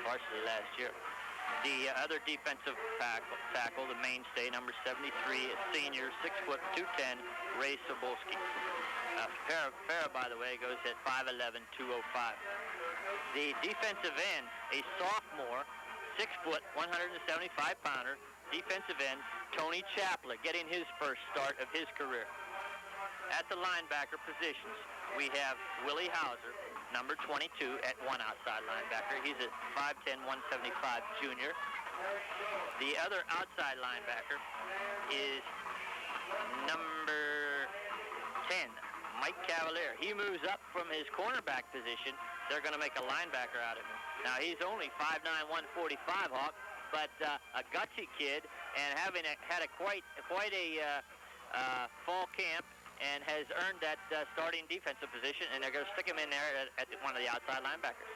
varsity last year. The other defensive tackle, the mainstay, number 73, a senior, 6', 210, Ray Sobolski. Farah, by the way, goes at 5'11", 205. The defensive end, a sophomore, 6', 175-pounder, defensive end, Tony Chapler, getting his first start of his career. At the linebacker positions, we have Willie Hauser, number 22, at one outside linebacker. He's a 5'10", 175 junior. The other outside linebacker is number 10, Mike Cavalier. He moves up from his cornerback position. They're going to make a linebacker out of him. Now, he's only 5'9", 145, Hawk, but a gutsy kid, and having had quite a fall camp, and has earned that starting defensive position, and they're going to stick him in there at one of the outside linebackers.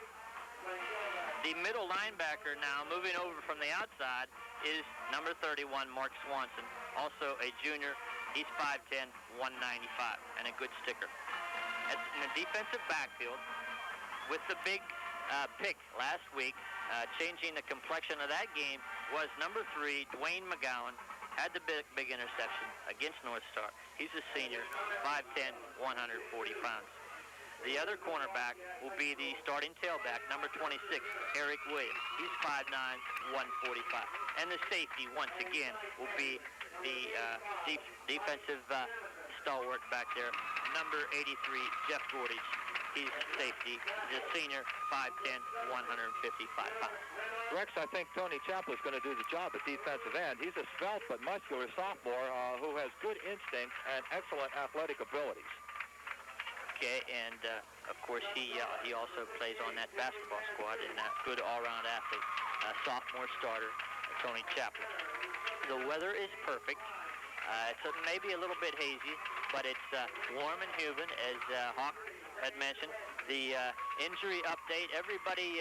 The middle linebacker now, moving over from the outside, is number 31, Mark Swanson, also a junior. He's 5'10", 195, and a good sticker. In the defensive backfield, with the big pick last week, changing the complexion of that game, was number 3, Dwayne McGowan. Had the big interception against North Star. He's a senior, 5'10", 140 pounds. The other cornerback will be the starting tailback, number 26, Eric Williams. He's 5'9", 145. And the safety, once again, will be the defensive stalwart back there, number 83, Jeff Portage. He's safety. He's a senior, 5'10", 155 pounds. Rex, I think Tony Chapler's going to do the job at defensive end. He's a svelte but muscular sophomore who has good instincts and excellent athletic abilities. Okay, and of course he also plays on that basketball squad, and a good all-round athlete, sophomore starter, Tony Chapler. The weather is perfect. It's maybe a little bit hazy, but it's warm and humid, as Hawk had mentioned. The injury update, everybody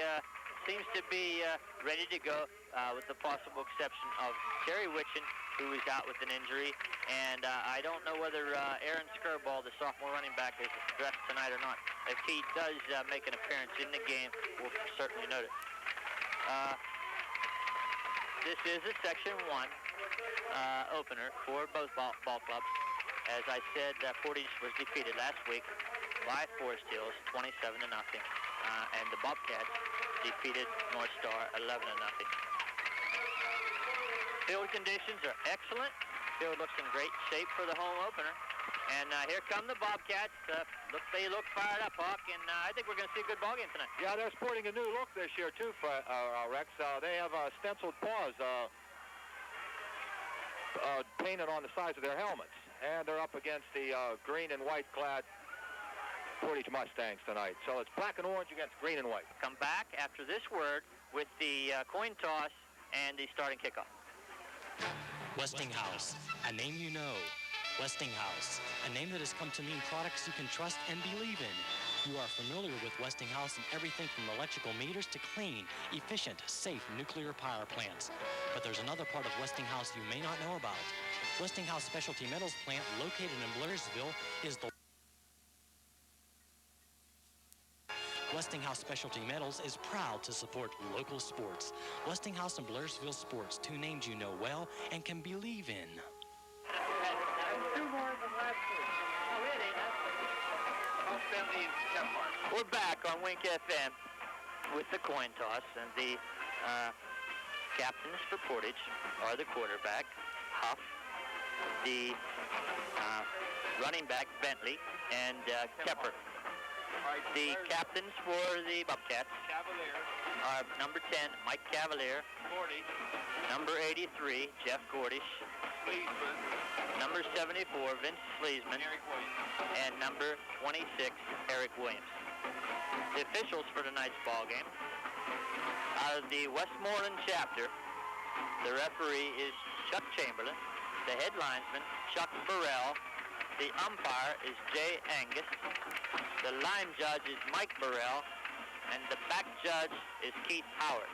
seems to be ready to go, with the possible exception of Terry Witchen, who is out with an injury. And I don't know whether Aaron Skirball, the sophomore running back, is dressed tonight or not. If he does make an appearance in the game, we'll certainly note it. This is a Section 1 opener for both ball clubs. As I said, Portage was defeated last week by Forest Hills, 27-0, and the Bobcats defeated North Star, 11-0. Field conditions are excellent. Field looks in great shape for the home opener. And here come the Bobcats. They look fired up, Hawk, and I think we're going to see a good ball game tonight. Yeah, they're sporting a new look this year, too, Rex. They have stenciled paws painted on the sides of their helmets. And they're up against the green and white clad Portage Mustangs tonight. So it's black and orange against green and white. Come back after this word with the coin toss and the starting kickoff. Westinghouse, a name you know. Westinghouse, a name that has come to mean products you can trust and believe in. You are familiar with Westinghouse and everything from electrical meters to clean, efficient, safe nuclear power plants. But there's another part of Westinghouse you may not know about. Westinghouse Specialty Metals plant, located in Blairsville, is the Westinghouse Specialty Metals is proud to support local sports. Westinghouse and Blairsville Sports, two names you know well and can believe in. We're back on Wink FM with the coin toss, and the captains for Portage are the quarterback, Huff, the running back, Bentley, and Kepper. The captains for the Bobcats are number 10, Mike Cavalier, number 83, Jeff Gordish, number 74, Vince Sleesman, and number 26, Eric Williams. The officials for tonight's ball game out of the Westmoreland chapter, the referee is Chuck Chamberlain, the head linesman, Chuck Burrell, the umpire is Jay Angus, the line judge is Mike Burrell, and the back judge is Keith Howard.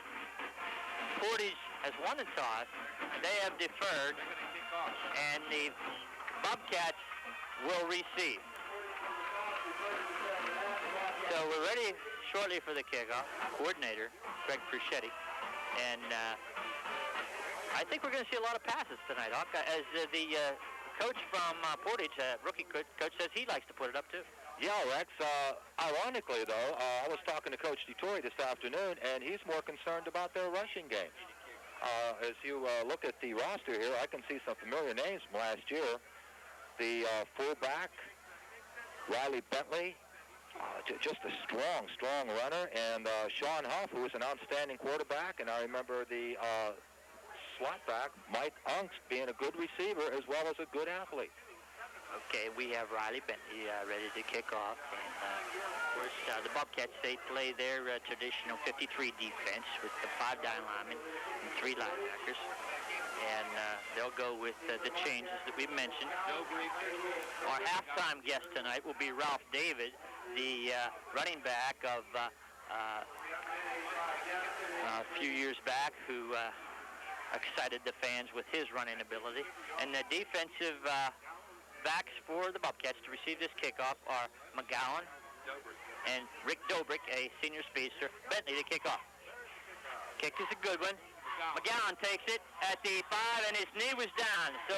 Portage has won the toss. They have deferred, and the Bobcats will receive. So we're ready shortly for the kickoff. Coordinator, Greg Bruschetti. And I think we're going to see a lot of passes tonight, Hawk. As the coach from Portage, rookie coach, says he likes to put it up, too. Yeah, Rex. Ironically, though, I was talking to Coach DeTore this afternoon, and he's more concerned about their rushing game. As you look at the roster here, I can see some familiar names from last year. The fullback, Riley Bentley, just a strong runner, and Sean Huff, who is an outstanding quarterback, and I remember the slot back, Mike Unks, being a good receiver as well as a good athlete. Okay, we have Riley Bentley ready to kick off. And of course, the Bobcats, they play their traditional 53 defense with the 5 dime linemen and 3 linebackers. And they'll go with the changes that we mentioned. Our halftime guest tonight will be Ralph David, the running back of a few years back, who excited the fans with his running ability. And the defensive backs for the Bobcats to receive this kickoff are McGowan and Rick Dobrik, a senior speedster. Bentley to kick off. Kick is a good one. McGowan takes it at the 5, and his knee was down. So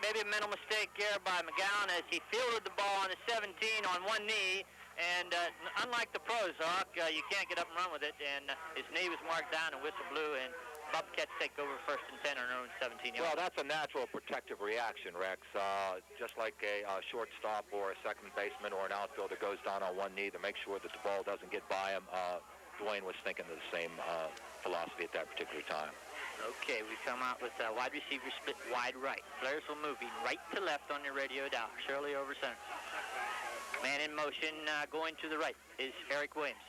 maybe a mental mistake here by McGowan as he fielded the ball on the 17 on one knee. And unlike the pros, Hawk, you can't get up and run with it. And his knee was marked down and whistle blew, and Bobcats take over 1st and 10 on their own 17 yards. Well, that's a natural protective reaction, Rex. Just like a shortstop or a second baseman or an outfielder goes down on one knee to make sure that the ball doesn't get by him. Dwayne was thinking of the same philosophy at that particular time. Okay, we come out with wide receiver split wide right. Blairsville moving right to left on your radio dial. Shirley over center. Man in motion going to the right is Eric Williams.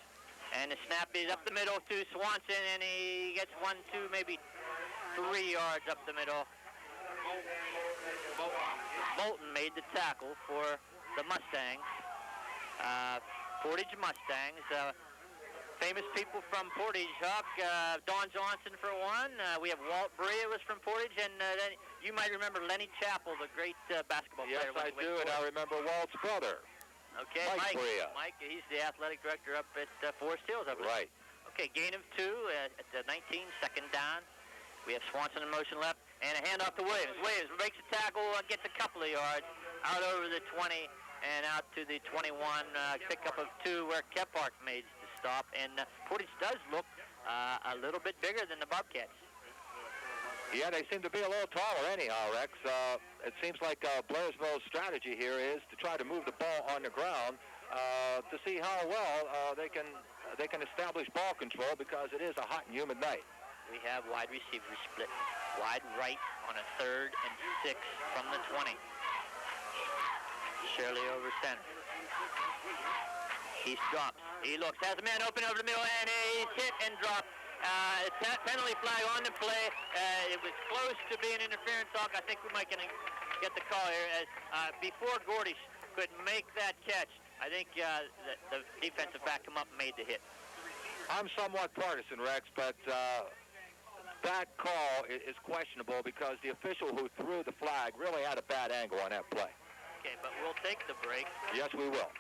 And the snap is up the middle to Swanson, and he gets 1, 2, maybe 3 yards up the middle. Bolton made the tackle for the Mustangs. Portage Mustangs. Famous people from Portage, Huck. Don Johnson for one. We have Walt Brea was from Portage, and then you might remember Lenny Chappell, the great basketball player. Yes, I do, and I remember Walt's brother. Okay, Mike Brea. Mike, he's the athletic director up at Forest Hills. Right. Okay, gain of 2 at the 19, second down. We have Swanson in motion left, and a handoff to Williams. Williams makes a tackle, gets a couple of yards, out over the 20, and out to the 21, pickup of 2 where Kephart made the stop. And Portage does look a little bit bigger than the Bobcats. Yeah, they seem to be a little taller anyhow, Rex. It seems like Blairsville's strategy here is to try to move the ball on the ground to see how well they can establish ball control, because it is a hot and humid night. We have wide receiver split wide right on a 3rd and 6 from the 20. Shirley over center. He drops. He looks. Has a man open over the middle, and he's hit and dropped. Penalty flag on the play. It was close to being interference, Hawk. I think we might get the call here. As before Gordy could make that catch, I think the defensive back come up and made the hit. I'm somewhat partisan, Rex, but that call is questionable because the official who threw the flag really had a bad angle on that play. Okay, but we'll take the break. Yes, we will.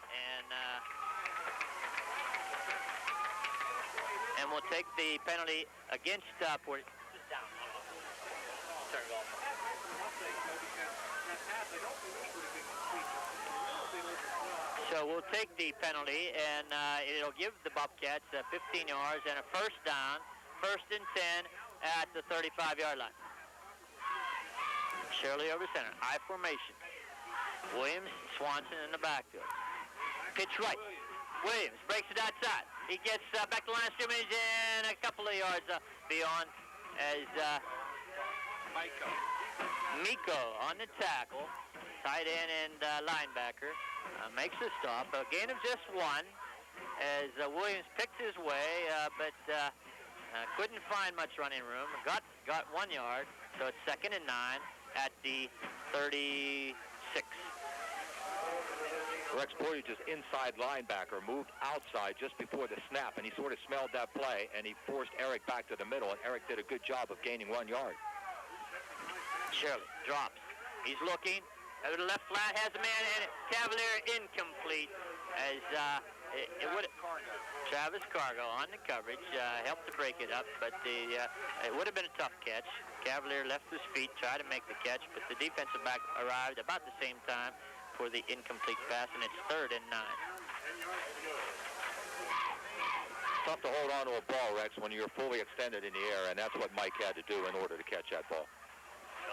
And we'll take the penalty against Portage. So we'll take the penalty, and it'll give the Bobcats 15 yards and a 1st down, 1st and 10 at the 35-yard line. Shirley over center, I formation. Williams, Swanson in the backfield. Pitch right. Williams breaks it outside. He gets back to line of scrimmage and a couple of yards beyond as Miko on the tackle. Tight end and linebacker makes a stop. A gain of just 1 as Williams picked his way, but couldn't find much running room. Got 1 yard, so it's 2nd and 9 at the 36. Rex Portage's inside linebacker moved outside just before the snap, and he sort of smelled that play, and he forced Eric back to the middle, and Eric did a good job of gaining 1 yard. Shirley drops. He's looking. Over the left flat, has a man, and Cavalier incomplete as it would Travis Cargo on the coverage helped to break it up, but it would have been a tough catch. Cavalier left his feet, tried to make the catch, but the defensive back arrived about the same time for the incomplete pass, and it's 3rd and 9. Tough to hold on to a ball, Rex, when you're fully extended in the air, and that's what Mike had to do in order to catch that ball.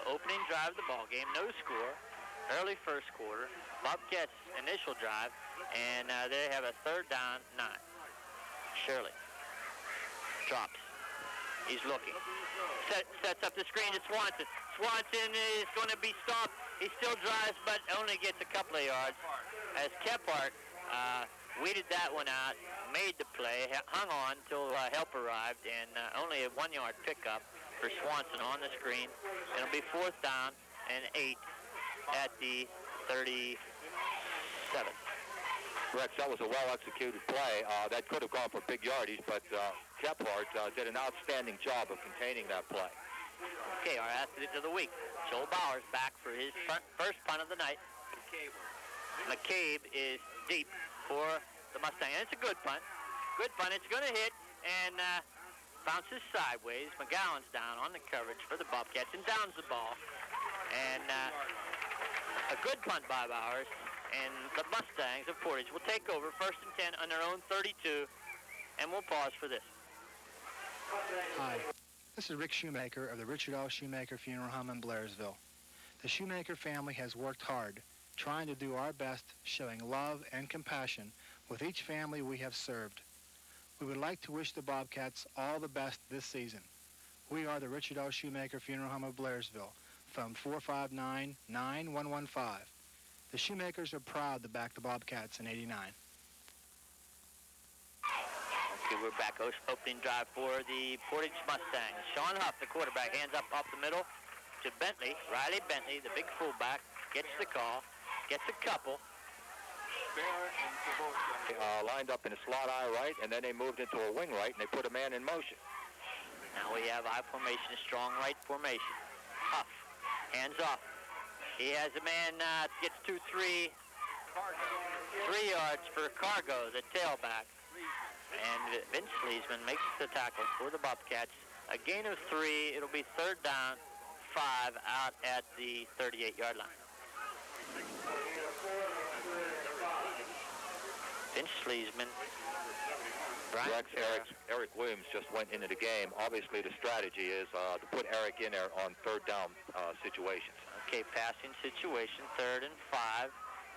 The opening drive of the ball game, no score, early first quarter. Bobcats' initial drive, and they have a 3rd down, 9. Shirley drops. He's looking. Sets up the screen to Swanson. Swanson is going to be stopped. He still drives, but only gets a couple of yards. As Kephart weeded that one out, made the play, hung on until help arrived, and only a 1-yard pickup for Swanson on the screen. It'll be 4th down and 8 at the 37. Rex, that was a well-executed play. That could have gone for big yardage, but Kephart did an outstanding job of containing that play. Okay, our athlete of the week, Joel Bowers, back for his first punt of the night. McCabe is deep for the Mustang. And it's a good punt. Good punt. It's going to hit and bounces sideways. McGowan's down on the coverage for the Bobcats and downs the ball. And a good punt by Bowers. And the Mustangs of Portage will take over 1st and 10 on their own 32. And we'll pause for this. Hi, this is Rick Shoemaker of the Richard L. Shoemaker Funeral Home in Blairsville. The Shoemaker family has worked hard, trying to do our best, showing love and compassion with each family we have served. We would like to wish the Bobcats all the best this season. We are the Richard L. Shoemaker Funeral Home of Blairsville, phone 459-9115. The Shoemakers are proud to back the Bobcats in '89. Okay, we're back. Opening drive for the Portage Mustangs. Sean Huff, the quarterback, hands up off the middle to Bentley. Riley Bentley, the big fullback, gets the call, gets a couple. Lined up in a slot I right, and then they moved into a wing right, and they put a man in motion. Now we have I formation, strong right formation. Huff, hands off. He has a man, gets 2-3. 3 yards for Cargo, the tailback. And Vince Sleesman makes the tackle for the Bobcats. A gain of 3. It'll be 3rd down, 5 out at the 38-yard line. Vince Sleesman. Rex, Eric Williams just went into the game. Obviously, the strategy is to put Eric in there on 3rd down situations. Okay, passing situation, 3rd and 5.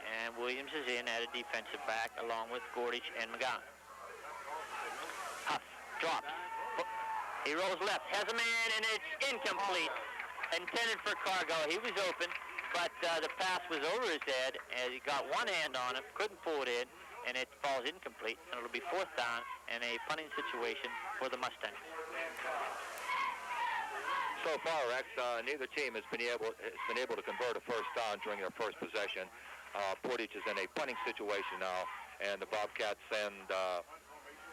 And Williams is in at a defensive back along with Gordich and McGowan. Huff drops. He rolls left, has a man, and it's incomplete. Intended for Cargo. He was open, but the pass was over his head, and he got one hand on it, couldn't pull it in, and it falls incomplete. And it'll be 4th down and a punting situation for the Mustangs. So far, Rex, neither team has been able to convert a first down during their first possession. Portage is in a punting situation now, and the Bobcats send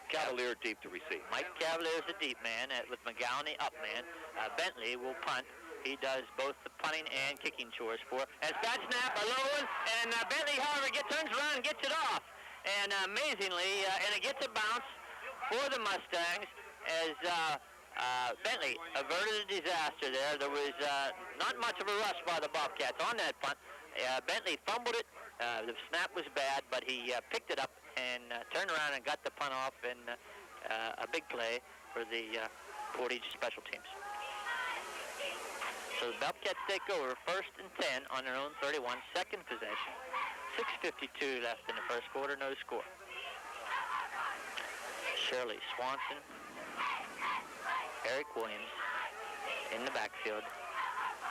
Cavalier deep to receive. Mike Cavalier is a deep man with McGowan the up man. Bentley will punt. He does both the punting and kicking chores for. As bad snap, a low one, and Bentley, however, turns around and gets it off. And amazingly, and it gets a bounce for the Mustangs as Bentley averted a disaster there. There was not much of a rush by the Bobcats on that punt. Bentley fumbled it. The snap was bad, but he picked it up and turned around and got the punt off, and a big play for the Portage special teams. So the Bobcats take over 1st and 10 on their own 31, second possession. 6:52 left in the first quarter, no score. Shirley Swanson, Eric Williams in the backfield.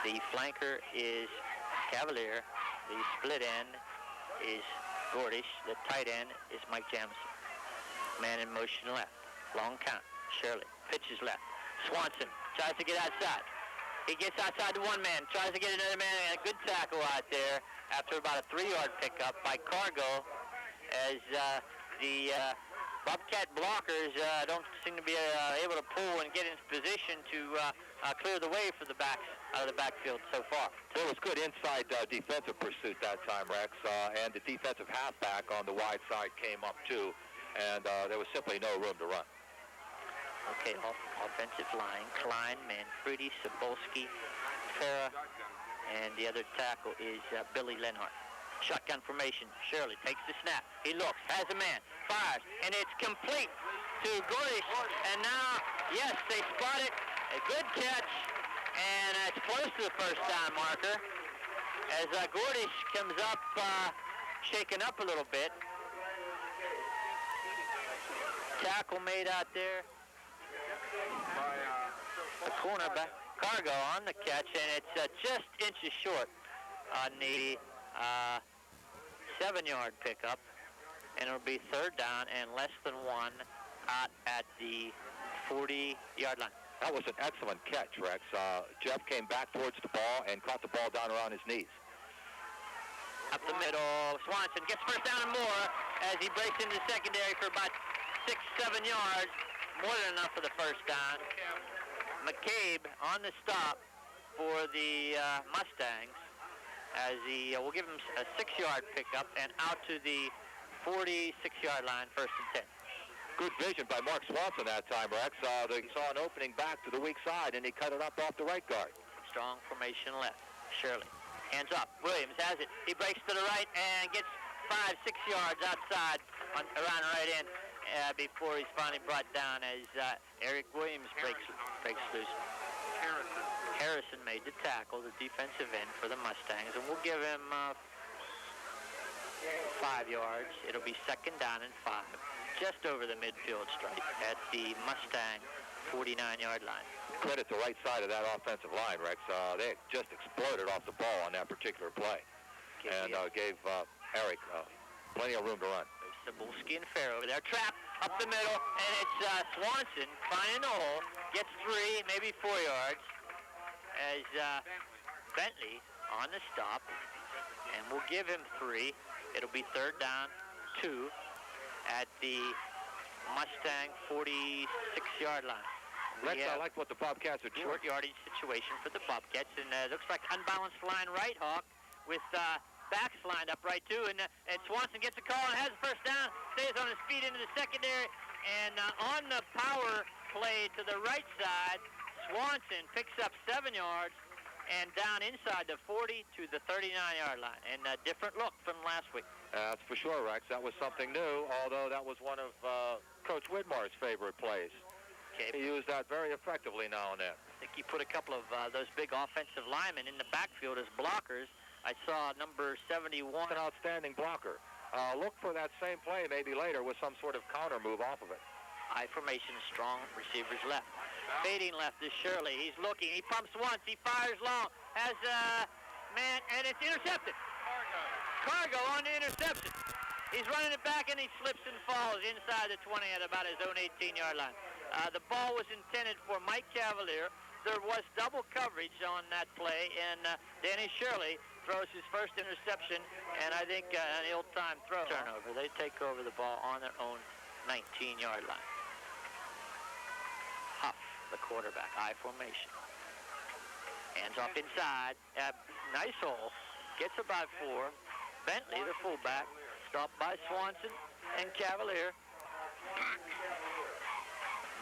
The flanker is Cavalier. The split end is Gordish. The tight end is Mike Jamison. Man in motion left. Long count. Shirley pitches left. Swanson tries to get outside. He gets outside to one man. Tries to get another man. And a good tackle out there after about a 3-yard pickup by Cargo as the Bobcat blockers don't seem to be able to pull and get into position to clear the way for the backs out of the backfield so far. There was good inside defensive pursuit that time, Rex, and the defensive halfback on the wide side came up too and there was simply no room to run. Okay, offensive line, Klein, Manfredi, Sobolski, Farah, and the other tackle is Billy Lenhart. Shotgun formation, Shirley takes the snap. He looks, has a man, fires, and it's complete to Gordish. And now, yes, they spot it. A good catch, and it's close to the first down marker. As Gordish comes up, shaken up a little bit. Tackle made out there. The cornerback, Cargo on the catch, and it's just inches short on the 7-yard pickup. And it'll be third down and less than one out at the 40-yard line. That was an excellent catch, Rex. Jeff came back towards the ball and caught the ball down around his knees. Up the middle, Swanson gets first down and more as he breaks into the secondary for about 6-7 yards. More than enough for the first down. McCabe on the stop for the Mustangs as he will give him a 6-yard pickup and out to the 46-yard line, first and 10. Good vision by Mark Swanson that time, Rex. They saw an opening back to the weak side, and he cut it up off the right guard. Strong formation left. Shirley. Hands up. Williams has it. He breaks to the right and gets 5-6 yards outside around the right end before he's finally brought down as Eric Williams breaks loose. Harrison made the tackle, the defensive end for the Mustangs, and we'll give him 5 yards. It'll be second down and 5, just over the midfield stripe at the Mustang 49-yard line. Credit the right side of that offensive line, Rex. They just exploded off the ball on that particular play and gave Eric plenty of room to run. Sobolski and Farrow over there, trapped up the middle, and it's Swanson finding the hole, gets 3, maybe 4 yards, as Bentley on the stop, and we'll give him 3. It'll be third down, 2 at the Mustang 46-yard line. Rex, I like what the Bobcats are doing. Short yardage situation for the Bobcats, and looks like unbalanced line right, Hawk, with backs lined up right too, and Swanson gets a call and has the first down, stays on his feet into the secondary, and on the power play to the right side, Swanson picks up 7 yards and down inside the 40 to the 39-yard line, and a different look from last week. That's for sure, Rex. That was something new, although that was one of Coach Widmar's favorite plays. Okay. He used that very effectively now and then. I think he put a couple of those big offensive linemen in the backfield as blockers. I saw number 71. An outstanding blocker. Look for that same play maybe later with some sort of counter move off of it. I formation, strong receivers left. Fading left is Shirley. He's looking. He pumps once. He fires long. Has a man, and it's intercepted. Cargo on the interception. He's running it back, and he slips and falls inside the 20 at about his own 18-yard line. The ball was intended for Mike Cavalier. There was double coverage on that play, and Danny Shirley throws his first interception, and I think an ill-timed throw. Turnover. They take over the ball on their own 19-yard line. Huff, the quarterback, I formation. Hands off inside. Nice hole. Gets about 4. Bentley, the fullback, stopped by Swanson and Cavalier.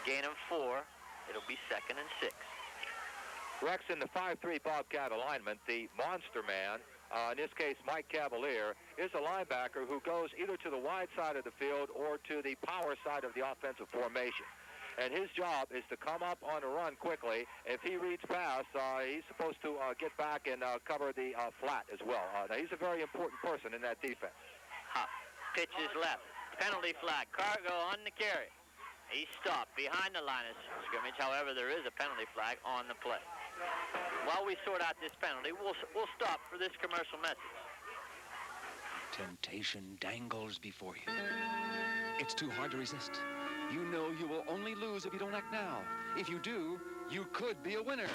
Gain of 4. It'll be second and 6. Rex, in the 5-3 Bobcat alignment, the monster man, in this case Mike Cavalier, is a linebacker who goes either to the wide side of the field or to the power side of the offensive formation. And his job is to come up on a run quickly. If he reads pass, he's supposed to get back and cover the flat as well. Now, he's a very important person in that defense. Huff pitches left. Penalty flag. Cargo on the carry. He stopped behind the line of scrimmage. However, there is a penalty flag on the play. While we sort out this penalty, we'll stop for this commercial message. Temptation dangles before you. It's too hard to resist. You know you will only lose if you don't act now. If you do, you could be a winner.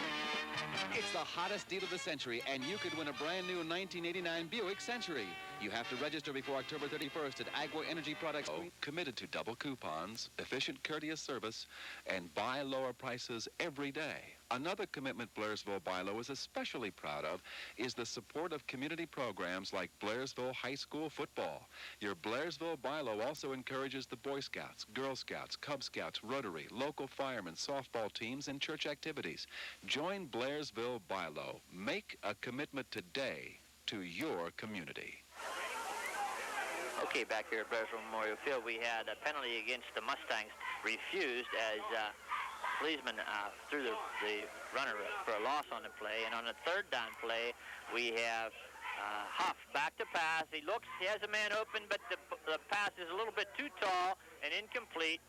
It's the hottest deal of the century, and you could win a brand new 1989 Buick Century. You have to register before October 31st at Agua Energy Products. Committed to double coupons, efficient courteous service, and buy lower prices every day. Another commitment Blairsville Bi-Lo is especially proud of is the support of community programs like Blairsville High School football. Your Blairsville Bi-Lo also encourages the Boy Scouts, Girl Scouts, Cub Scouts, Rotary, local firemen, softball teams, and church activities. Join Blairsville Bi-Lo. Make a commitment today to your community. Okay, back here at Blairsville Memorial Field, we had a penalty against the Mustangs refused as policeman threw the runner for a loss on the play. And on the third down play, we have Huff back to pass. He has a man open, but the pass is a little bit too tall and incomplete.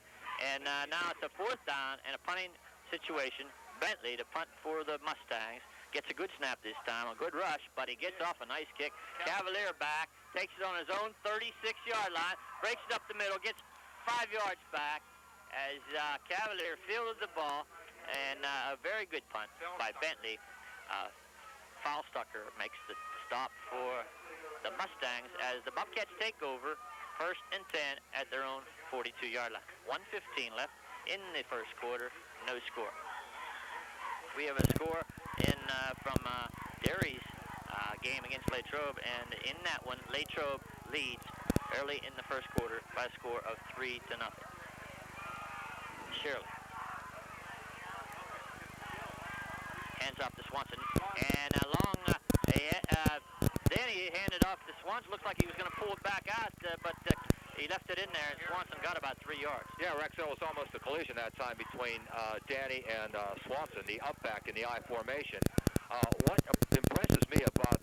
And now it's a fourth down and a punting situation. Bentley to punt for the Mustangs. Gets a good snap this time, a good rush, but he gets off a nice kick. Cavalier back, takes it on his own 36-yard line, breaks it up the middle, gets 5 yards back as Cavalier fielded the ball, and a very good punt by Bentley. Foulstucker makes the stop for the Mustangs as the Bobcats take over, 1st and 10 at their own 42-yard line. 1:15 left in the first quarter, no score. We have a score in from Derry's game against Latrobe, and in that one, Latrobe leads early in the first quarter by a score of 3-0. Shirley hands off to Swanson, and Danny handed off to Swanson. Looks like he was going to pull it back out, but he left it in there, and Swanson got about 3 yards. Yeah, Rex, it was almost a collision that time between Danny and Swanson, the up back in the I formation. What impresses me about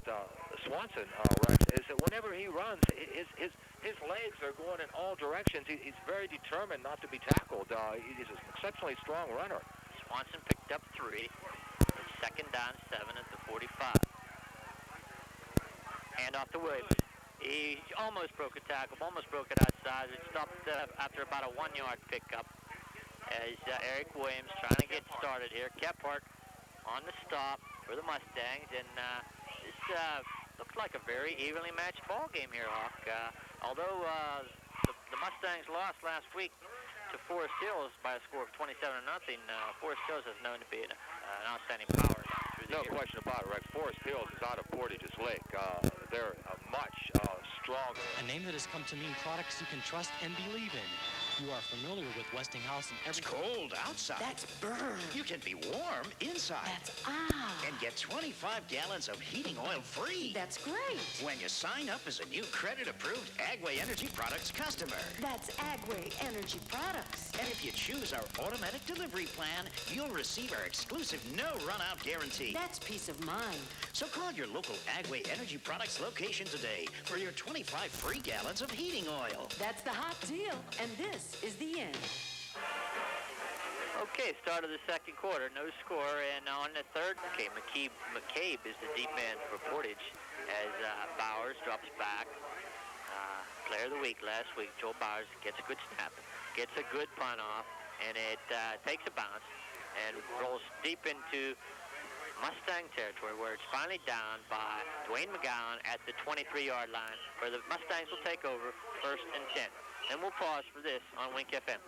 Swanson, Rex, is that whenever he runs, his legs are going in all directions. He's very determined not to be tackled. He's an exceptionally strong runner. Swanson picked up 3. It's 2nd down, 7 at the 45. Hand off to Williams. He almost broke a tackle, almost broke it outside. It stopped after about a 1-yard pickup as Eric Williams trying to get started here. Kephart on the stop for the Mustangs, and this looks like a very evenly matched ball game here, Hawk. Although the Mustangs lost last week to Forest Hills by a score of 27-0, Forest Hills is known to be an outstanding power down through the No years. question about it, Rex. Forest Hills is out of Portage's Lake. They're much stronger. A name that has come to mean products you can trust and believe in. You are familiar with Westinghouse and It's every... cold outside. That's burn. You can be warm inside. That's And get 25 gallons of heating oil free. That's great. When you sign up as a new credit-approved Agway Energy Products customer. That's Agway Energy Products. And if you choose our automatic delivery plan, you'll receive our exclusive no-run-out guarantee. That's peace of mind. So call your local Agway Energy Products location today for your 25 free gallons of heating oil. That's the hot deal. And this is the end. Okay, start of the second quarter, no score, and on the third, McCabe is the deep man for Portage as Bowers drops back. Player of the week last week, Joel Bowers gets a good snap, gets a good punt off, and it takes a bounce and rolls deep into Mustang territory where it's finally down by Dwayne McGowan at the 23-yard line where the Mustangs will take over 1st and 10. And we'll pause for this on Wink FM.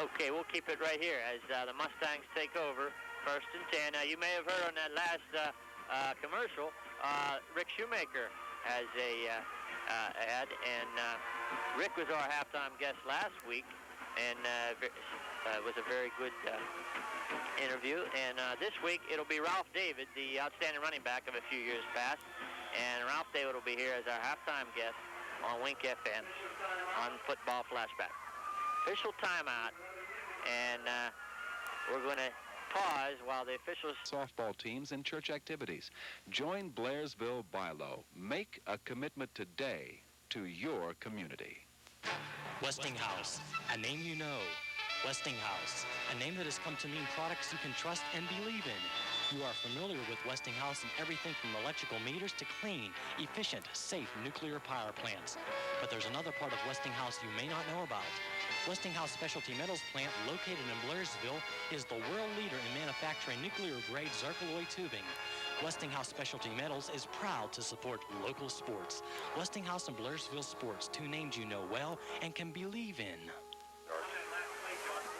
Okay, we'll keep it right here as the Mustangs take over 1st and 10. Now, you may have heard on that last commercial, Rick Shoemaker has a ad, and Rick was our halftime guest last week, and was a very good interview. And this week, it'll be Ralph David, the outstanding running back of a few years past, and Ralph David will be here as our halftime guest on Wink FM on Football Flashback. Official timeout, and we're going to pause while the officials... Softball teams and church activities. Join Blairsville Bi-Lo. Make a commitment today to your community. Westinghouse, a name you know. Westinghouse, a name that has come to mean products you can trust and believe in. You are familiar with Westinghouse and everything from electrical meters to clean, efficient, safe nuclear power plants. But there's another part of Westinghouse you may not know about. Westinghouse Specialty Metals plant, located in Blairsville, is the world leader in manufacturing nuclear-grade zircaloy tubing. Westinghouse Specialty Metals is proud to support local sports. Westinghouse and Blairsville Sports, two names you know well and can believe in.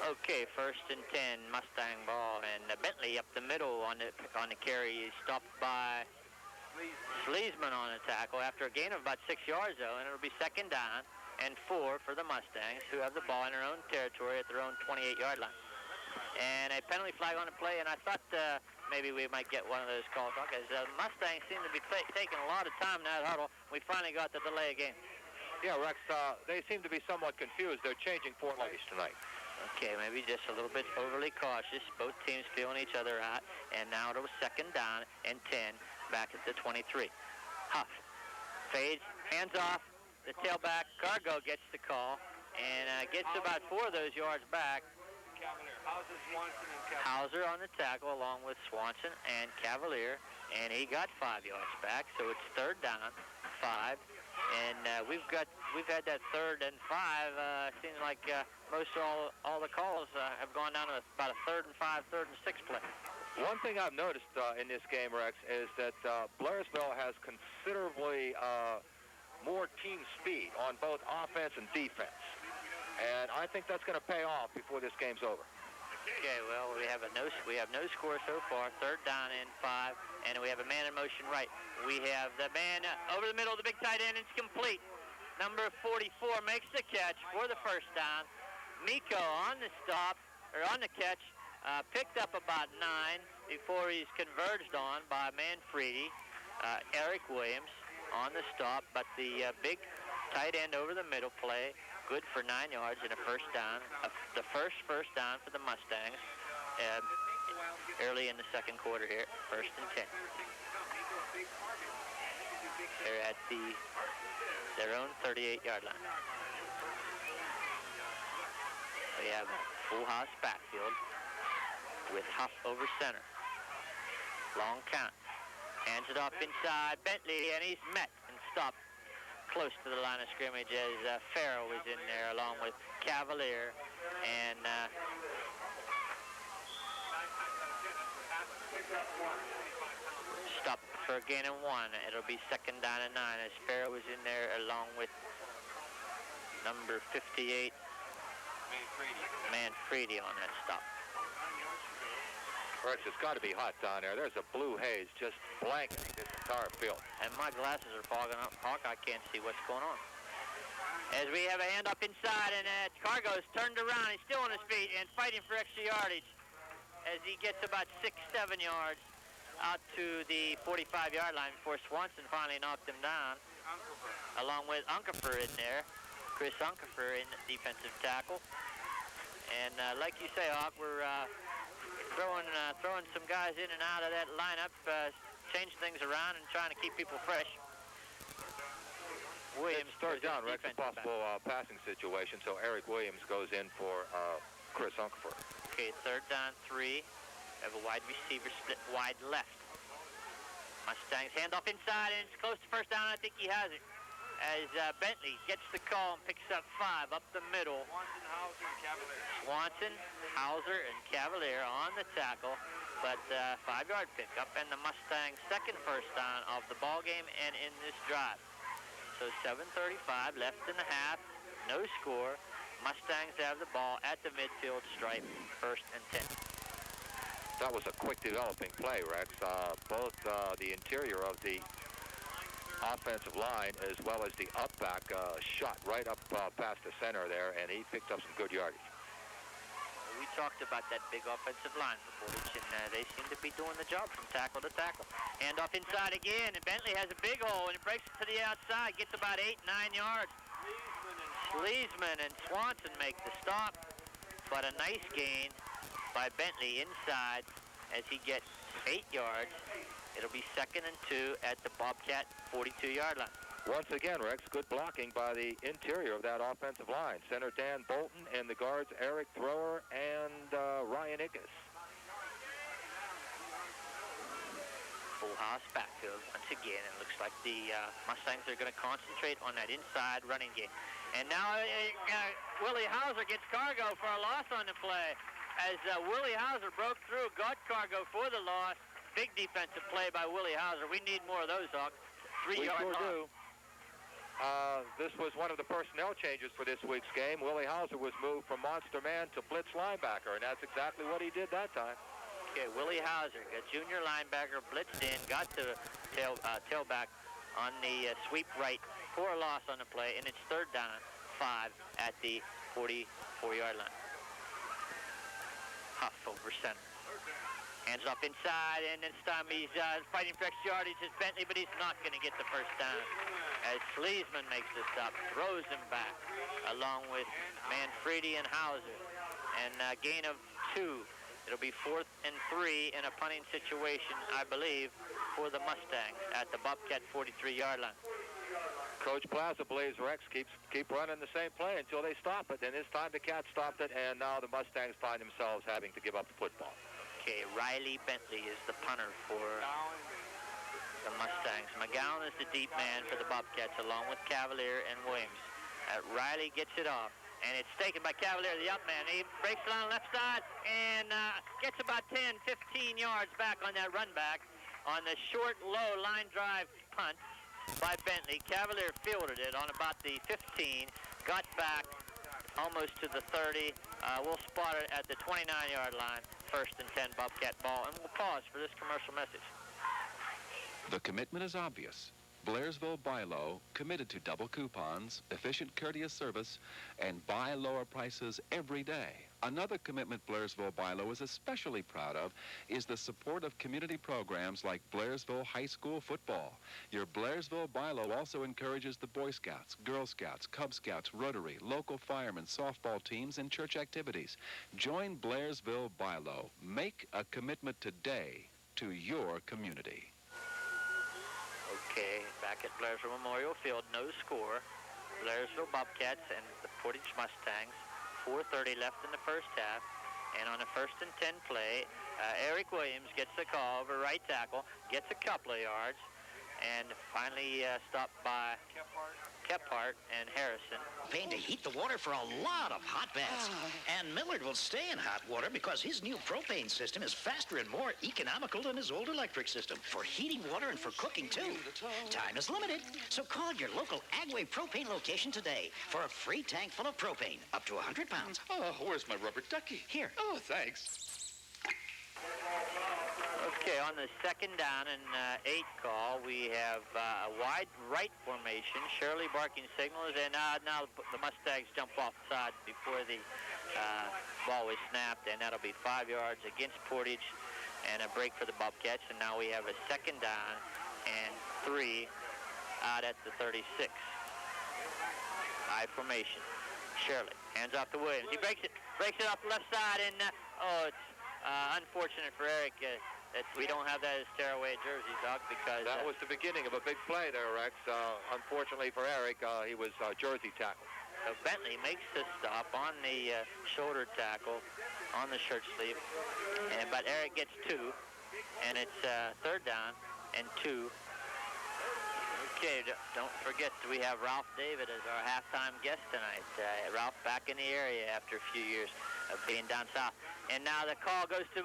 Okay, 1st and 10, Mustang ball, and Bentley up the middle on the carry. He's stopped by Sleesman on the tackle after a gain of about 6 yards, though, and it'll be 2nd down and 4 for the Mustangs, who have the ball in their own territory at their own 28-yard line. And a penalty flag on the play, and I thought maybe we might get one of those calls, because the Mustangs seem to be taking a lot of time in that huddle. We finally got the delay again. Yeah, Rex, they seem to be somewhat confused. They're changing formations tonight. Okay, maybe just a little bit overly cautious. Both teams feeling each other out. And now it was 2nd down and 10 back at the 23. Huff fades, hands off. The tailback, Cargo, gets the call and gets about 4 of those yards back. Hauser on the tackle along with Swanson and Cavalier, and he got 5 yards back, so it's 3rd down, 5. And we've had that 3rd and 5. Seems like most all the calls have gone down to about a 3rd and 5, 3rd and 6 play. One thing I've noticed in this game, Rex, is that Blairsville has considerably more team speed on both offense and defense. And I think that's going to pay off before this game's over. Okay, well, we have no score so far. 3rd down and 5, and we have a man in motion right. We have the man over the middle of the big tight end. It's complete. Number 44 makes the catch for the 1st down. Miko on the stop, or on the catch, picked up about 9 before he's converged on by Manfredi. Eric Williams on the stop, but the big tight end over the middle play, good for 9 yards and a 1st down. The first down for the Mustangs early in the 2nd quarter here, 1st and 10. They're at their own 38-yard line. We have a full house backfield with Huff over center. Long count. Hands it off inside Bentley, and he's met and stopped close to the line of scrimmage as Farrell was in there along with Cavalier. And stopped for a gain of 1. It'll be 2nd down and 9 as Farrell was in there along with number 58, Manfredi on that stop. Rex, it's got to be hot down there. There's a blue haze just blanketing this entire field. And my glasses are fogging up. Hawk, I can't see what's going on. As we have a hand up inside, and Cargo's turned around. He's still on his feet and fighting for extra yardage as he gets about 6-7 yards out to the 45-yard line before Swanson finally knocked him down, along with Unkefer in there. Chris Unkefer in defensive tackle. And like you say, Hawk, we're throwing some guys in and out of that lineup, change things around and trying to keep people fresh. Williams third down, Rex, a possible passing situation, so Eric Williams goes in for Chris Unkefer. Okay, 3rd down, 3. Have a wide receiver split wide left. Mustangs hand off inside, and it's close to 1st down. I think he has it. As Bentley gets the call and picks up 5 up the middle. Swanson, Hauser, and Cavalier on the tackle, but 5-yard pickup, and the Mustangs' 2nd 1st down of the ball game and in this drive. So 7:35 left in the half, no score. Mustangs have the ball at the midfield stripe, 1st and 10. That was a quick developing play, Rex. Both the interior of the offensive line as well as the up back shot right up past the center there, and he picked up some good yardage. We talked about that big offensive line for Portage, and they seem to be doing the job from tackle to tackle. Hand off inside again, and Bentley has a big hole, and it breaks it to the outside, gets about 8-9 yards. Sleesman and Swanson make the stop, but a nice gain by Bentley inside as he gets 8 yards. It'll be 2nd and 2 at the Bobcat 42-yard line. Once again, Rex, good blocking by the interior of that offensive line. Center Dan Bolton and the guards Eric Thrower and Ryan Ickes. Full house backfield once again. It looks like the Mustangs are going to concentrate on that inside running game. And now Willie Hauser gets Cargo for a loss on the play. As Willie Hauser broke through, got Cargo for the loss. Big defensive play by Willie Hauser. We need more of those, Hawk. 3-yard We sure loss. do. This was one of the personnel changes for this week's game. Willie Hauser was moved from monster man to blitz linebacker, and that's exactly what he did that time. Okay, Willie Hauser, a junior linebacker, blitzed in, got to tailback on the sweep right for a loss on the play, and it's 3rd down, 5 at the 44-yard line. Huff over center. Hands up inside, and this time he's fighting for extra yardage. It's Bentley, but he's not going to get the first down. As Sleesman makes the stop, throws him back, along with Manfredi and Hauser. And a gain of 2. It'll be 4th and 3 in a punting situation, I believe, for the Mustangs at the Bobcat 43-yard line. Coach Plaza believes Rex keep running the same play until they stop it. And this time the Cats stopped it, and now the Mustangs find themselves having to give up the football. Okay, Riley Bentley is the punter for the Mustangs. McGowan is the deep man for the Bobcats, along with Cavalier and Williams. Riley gets it off, and it's taken by Cavalier, the up man. He breaks it on the left side and gets about 10, 15 yards back on that run back on the short, low line drive punt by Bentley. Cavalier fielded it on about the 15, got back almost to the 30. We'll spot it at the 29-yard line. 1st and 10 Bobcat ball, and we'll pause for this commercial message. The commitment is obvious. Blairsville Bi-Lo committed to double coupons, efficient courteous service, and buy lower prices every day. Another commitment Blairsville Bi-Lo is especially proud of is the support of community programs like Blairsville High School football. Your Blairsville Bi-Lo also encourages the Boy Scouts, Girl Scouts, Cub Scouts, Rotary, local firemen, softball teams, and church activities. Join Blairsville Bi-Lo. Make a commitment today to your community. Okay, back at Blairsville Memorial Field, no score. Blairsville Bobcats and the Portage Mustangs, 4:30 left in the first half. And on a 1st and 10 play, Eric Williams gets the call over right tackle, gets a couple of yards, and finally stopped by Kephart and Harrison. Paying to heat the water for a lot of hot baths. And Millard will stay in hot water because his new propane system is faster and more economical than his old electric system. For heating water and for cooking, too. Time is limited, so call your local Agway propane location today for a free tank full of propane, up to 100 pounds. Oh, where's my rubber ducky? Here. Oh, thanks. Okay, on the 2nd down and 8 call, we have a wide right formation. Shirley barking signals, and now the Mustangs jump off the side before the ball was snapped, and that'll be 5 yards against Portage and a break for the Bobcats. And now we have a 2nd down and 3 out at the 36. I formation. Shirley hands off to Williams. He breaks it off the left side, and it's unfortunate for Eric that we don't have that as tearaway jerseys, Doc, because That was the beginning of a big play there, Rex. Unfortunately for Eric, he was jersey tackled. Bentley makes the stop on the shoulder tackle on the shirt sleeve, but Eric gets 2, and it's 3rd down and 2. Okay, don't forget we have Ralph David as our halftime guest tonight. Ralph back in the area after a few years of being down south. And now the call goes to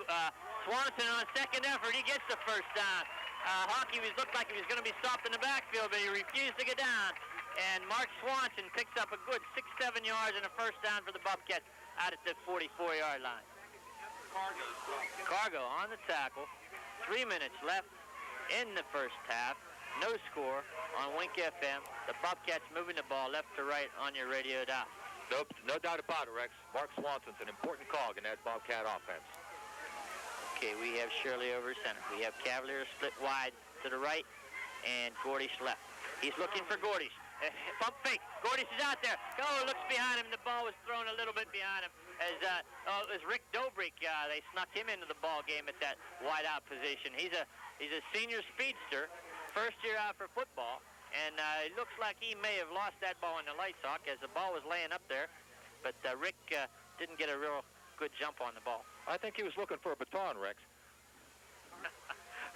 Swanson on 2nd effort. He gets the first down. Hockey looked like he was going to be stopped in the backfield, but he refused to get down. And Mark Swanson picks up a good 6-7 yards and a first down for the Bobcats out at the 44-yard line. Cargo on the tackle. 3 minutes left in the first half. No score on Wink FM. The Bobcats moving the ball left to right on your radio dial. Nope, no doubt about it, Rex. Mark Swanson's an important cog in that Bobcat offense. Okay, we have Shirley over center. We have Cavalier split wide to the right and Gordish left. He's looking for Gordish. Pump fake. Gordish is out there. Looks behind him. The ball was thrown a little bit behind him. It was Rick Dobrik. They snuck him into the ball game at that wide out position. He's a senior speedster, first year out for football. And it looks like he may have lost that ball in the light sock as the ball was laying up there. But Rick didn't get a real good jump on the ball. I think he was looking for a baton, Rex.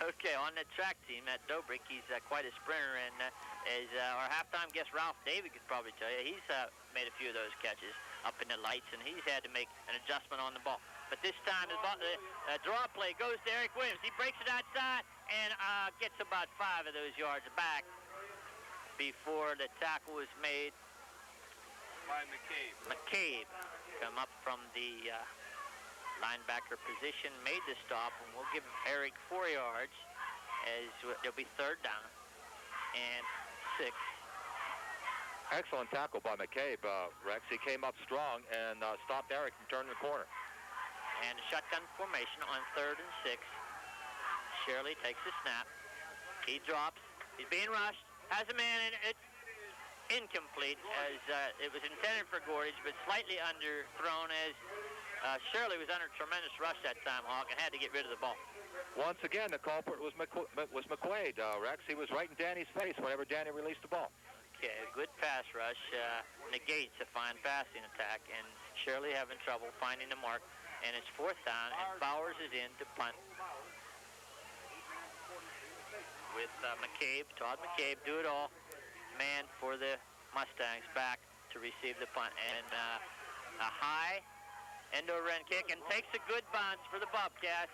Okay, on the track team at Dobrik, he's quite a sprinter, and as our halftime guest Ralph David could probably tell you, he's made a few of those catches up in the lights, and he's had to make an adjustment on the ball. But this time, the draw play goes to Eric Williams. He breaks it outside and gets about 5 of those yards back before the tackle was made by McCabe. McCabe come up from the linebacker position, made the stop, and we'll give Eric 4 yards as there'll be 3rd down and 6. Excellent tackle by McCabe, Rex. He came up strong and stopped Eric from turning the corner. And a shotgun formation on 3rd and 6. Shirley takes the snap. He drops. He's being rushed. Has a man in it. Incomplete, as it was intended for Gordage, but slightly underthrown as Shirley was under tremendous rush that time, Hawk, and had to get rid of the ball. Once again, the culprit was McQuaid, Rex. He was right in Danny's face whenever Danny released the ball. Okay, a good pass rush negates a fine passing attack, and Shirley having trouble finding the mark, and it's 4th down, and Bowers is in to punt. With McCabe, Todd McCabe, do it all. Man for the Mustangs back to receive the punt, and a high end-over-end kick, and takes a good bounce for the Bobcats,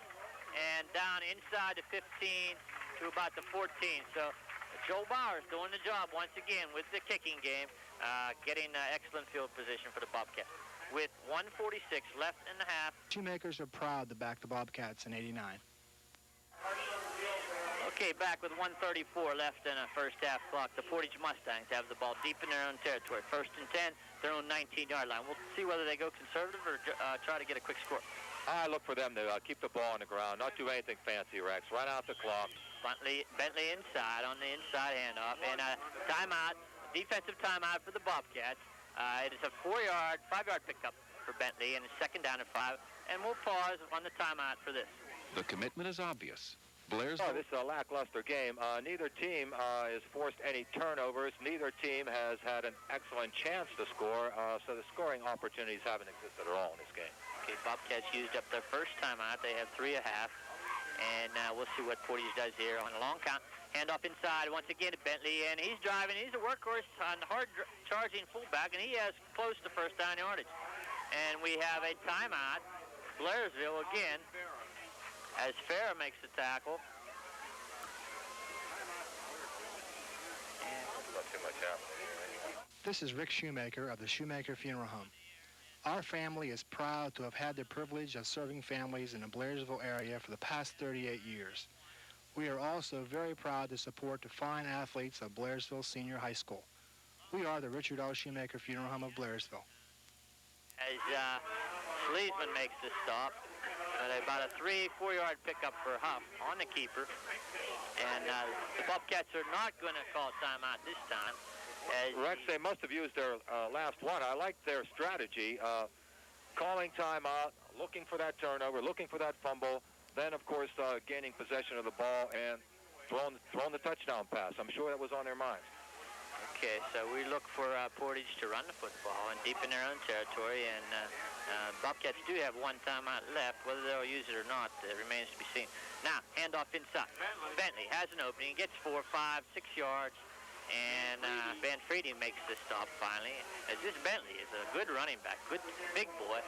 and down inside the 15 to about the 14. So Joe Bowers doing the job once again with the kicking game, getting excellent field position for the Bobcats. With 1:46 left in the half. Shoemakers are proud to back the Bobcats in '89. Okay, back with 1:34 left in the first half clock. The Portage Mustangs have the ball deep in their own territory. 1st and 10, their own 19-yard line. We'll see whether they go conservative or try to get a quick score. I look for them to keep the ball on the ground, not do anything fancy, Rex. Run out the clock. Bentley inside on the inside handoff, and a timeout, defensive timeout for the Bobcats. It is a 5-yard pickup for Bentley, and it's 2nd down and 5. And we'll pause on the timeout for this. The commitment is obvious. Blairsville. Oh, this is a lackluster game. Neither team has forced any turnovers. Neither team has had an excellent chance to score, so the scoring opportunities haven't existed at all in this game. Okay, Bobcats used up their first timeout. They have 3 1/2. And we'll see what Portage does here on a long count. Handoff inside once again to Bentley, and he's driving. He's a workhorse on hard-charging fullback, and he has close to 1st down yardage. And we have a timeout. Blairsville again, as Farrah makes the tackle. Not too much happening. This is Rick Shoemaker of the Shoemaker Funeral Home. Our family is proud to have had the privilege of serving families in the Blairsville area for the past 38 years. We are also very proud to support the fine athletes of Blairsville Senior High School. We are the Richard L. Shoemaker Funeral Home of Blairsville. As Sleesman makes the stop, about a 3-4-yard pickup for Huff on the keeper. And the Bobcats are not going to call timeout this time. Rex, they must have used their last one. I like their strategy, calling timeout, looking for that turnover, looking for that fumble, then, of course, gaining possession of the ball and throwing the touchdown pass. I'm sure that was on their minds. Okay, so we look for Portage to run the football and deep in their own territory, and Bobcats do have 1 timeout left. Whether they'll use it or not remains to be seen. Now, handoff inside. Bentley has an opening, gets 4, 5, 6 yards, and Manfredi makes the stop finally. As this Bentley is a good running back, good big boy,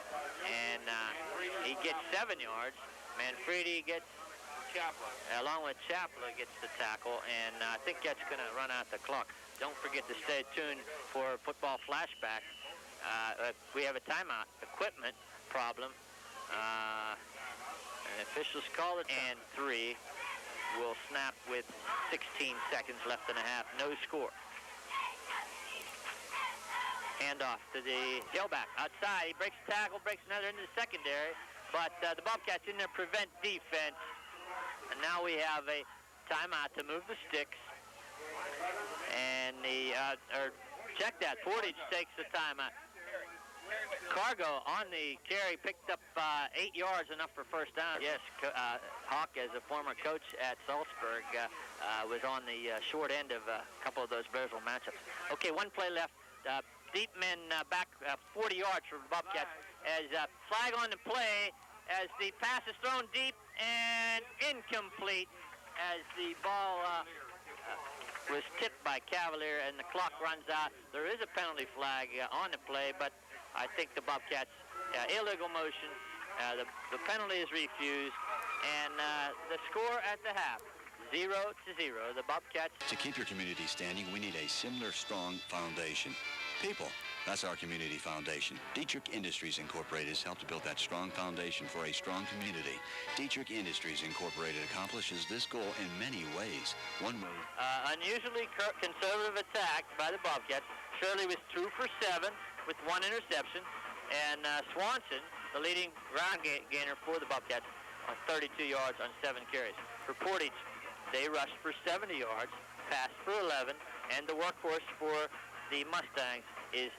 and he gets 7 yards. Manfredi gets, along with Chapla, gets the tackle, and I think that's going to run out the clock. Don't forget to stay tuned for football flashback. We have a timeout equipment problem. And officials call it, and 3 will snap with 16 seconds left in the half. No score. Handoff to the tailback outside. He breaks the tackle, breaks another into the secondary, but the Bobcats in there prevent defense. And now we have a timeout to move the sticks. And check that, Portage takes the timeout. Cargo on the carry picked up 8 yards, enough for 1st down. Yes, Hawk, as a former coach at Salzburg, was on the short end of a couple of those Blairsville matchups. Okay, 1 play left. Deep men back 40 yards for the Bobcats. As flag on the play, as the pass is thrown deep and incomplete. as the ball was tipped by Cavalier and the clock runs out. There is a penalty flag on the play, but I think the Bobcats, illegal motion. The penalty is refused, and the score at the half, 0-0. The Bobcats. To keep your community standing, we need a similar strong foundation. People. That's our community foundation. Dietrich Industries Incorporated has helped to build that strong foundation for a strong community. Dietrich Industries Incorporated accomplishes this goal in many ways. One way. Unusually conservative attack by the Bobcats. Shirley was 2 for 7 with 1 interception. And Swanson, the leading ground gainer for the Bobcats, on 32 yards on 7 carries. For Portage, they rushed for 70 yards, passed for 11, and the workhorse for the Mustangs is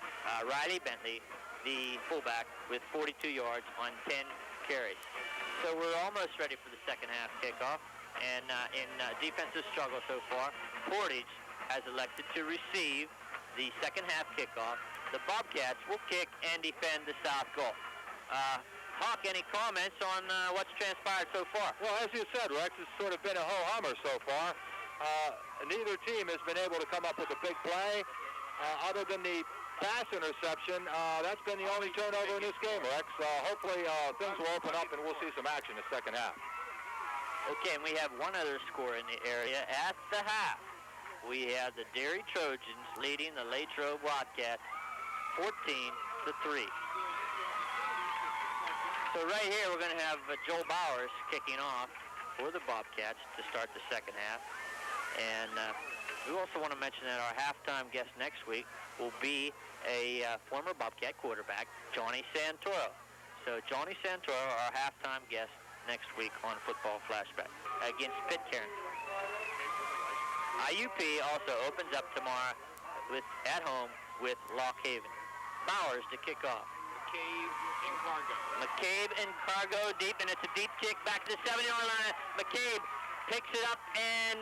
Riley Bentley, the fullback, with 42 yards on 10 carries. So we're almost ready for the second half kickoff. And in defensive struggle so far, Portage has elected to receive the second half kickoff. The Bobcats will kick and defend the south goal. Hawk, any comments on what's transpired so far? Well, as you said, Rex, it's sort of been a ho-hummer so far. Neither team has been able to come up with a big play. Other than the pass interception, that's been the only turnover in this game, Rex. Hopefully things will open up and we'll see some action in the second half. Okay, and we have one other score in the area at the half. We have the Derry Trojans leading the Latrobe Wildcats 14-3. So right here we're going to have Joel Bowers kicking off for the Bobcats to start the second half. And we also want to mention that our halftime guest next week will be a former Bobcat quarterback, Johnny Santoro. So Johnny Santoro, our halftime guest next week on Football Flashback against Pitcairn. IUP also opens up tomorrow at home with Lock Haven. Bowers to kick off. McCabe and Cargo deep, and it's a deep kick back to the 7-yard line. McCabe picks it up and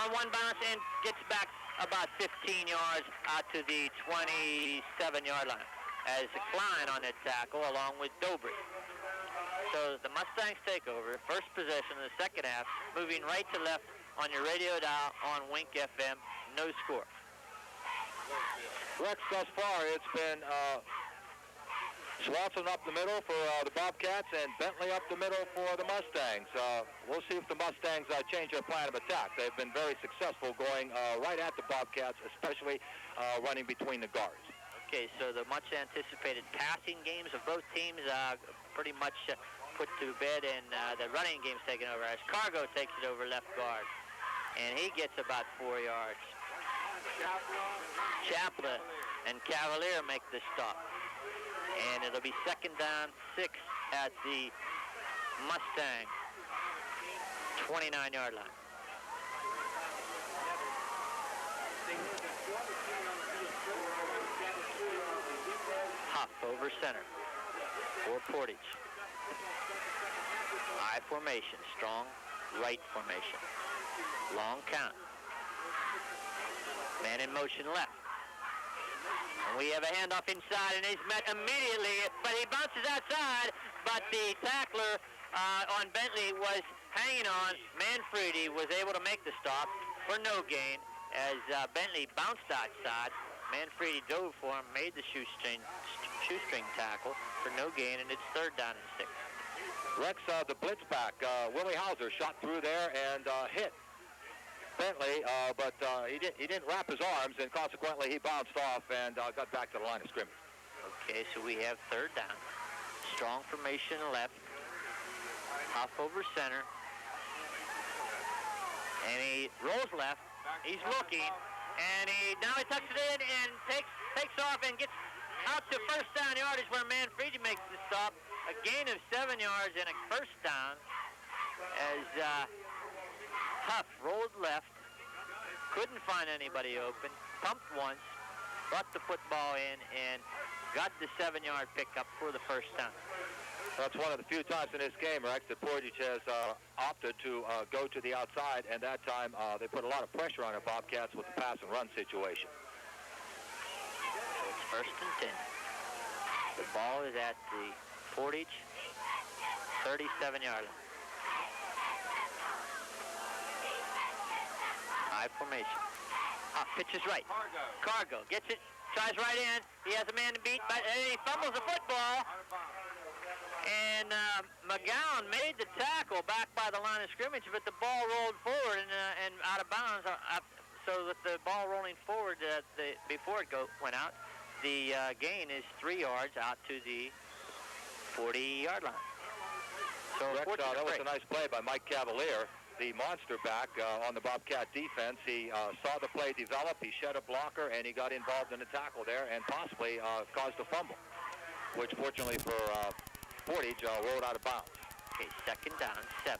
on one bounce and gets back about 15 yards out to the 27-yard line as Klein on that tackle along with Dobry. So the Mustangs take over, first possession of the second half, moving right to left on your radio dial on Wink FM, no score. Rex, thus far it's been Swanson up the middle for the Bobcats and Bentley up the middle for the Mustangs. We'll see if the Mustangs change their plan of attack. They've been very successful going right at the Bobcats, especially running between the guards. Okay, so the much anticipated passing games of both teams pretty much put to bed, and the running game's taken over as Cargo takes it over left guard. And he gets about 4 yards. Chaplin and Cavalier make the stop. And it'll be second down 6 at the Mustang 29-yard line. Huff over center for Portage. I formation, strong right formation. Long count. Man in motion left. And we have a handoff inside, and he's met immediately, but he bounces outside, but the tackler on Bentley was hanging on. Manfredi was able to make the stop for no gain as Bentley bounced outside. Manfredi dove for him, made the shoestring tackle for no gain, and it's third down and 6. Rex, the blitz back, Willie Hauser shot through there and hit Bentley, but he didn't wrap his arms, and consequently he bounced off and got back to the line of scrimmage. Okay, so we have third down. Strong formation left. Huff over center. And he rolls left. He's looking, and now he tucks it in and takes off and gets out to first down yardage where Manfredi makes the stop. A gain of 7 yards and a first down as Huff rolled left, couldn't find anybody open, pumped once, brought the football in, and got the 7-yard pickup for the first down. That's one of the few times in this game, Rex, that Portage has opted to go to the outside, and that time they put a lot of pressure on the Bobcats with the pass and run situation. So it's first and 10. The ball is at the Portage 37-yard line. I formation. Pitches right. Cargo gets it, tries right in. He has a man to beat, but he fumbles the football. And McGowan made the tackle back by the line of scrimmage, but the ball rolled forward and out of bounds. So with the ball rolling forward before it went out, the gain is 3 yards out to the 40-yard line. So Rex, that was a nice play by Mike Cavalier, the monster back on the Bobcat defense. He saw the play develop, he shed a blocker, and he got involved in the tackle there and possibly caused a fumble, which fortunately for Portage rolled out of bounds. Okay, second down, 7.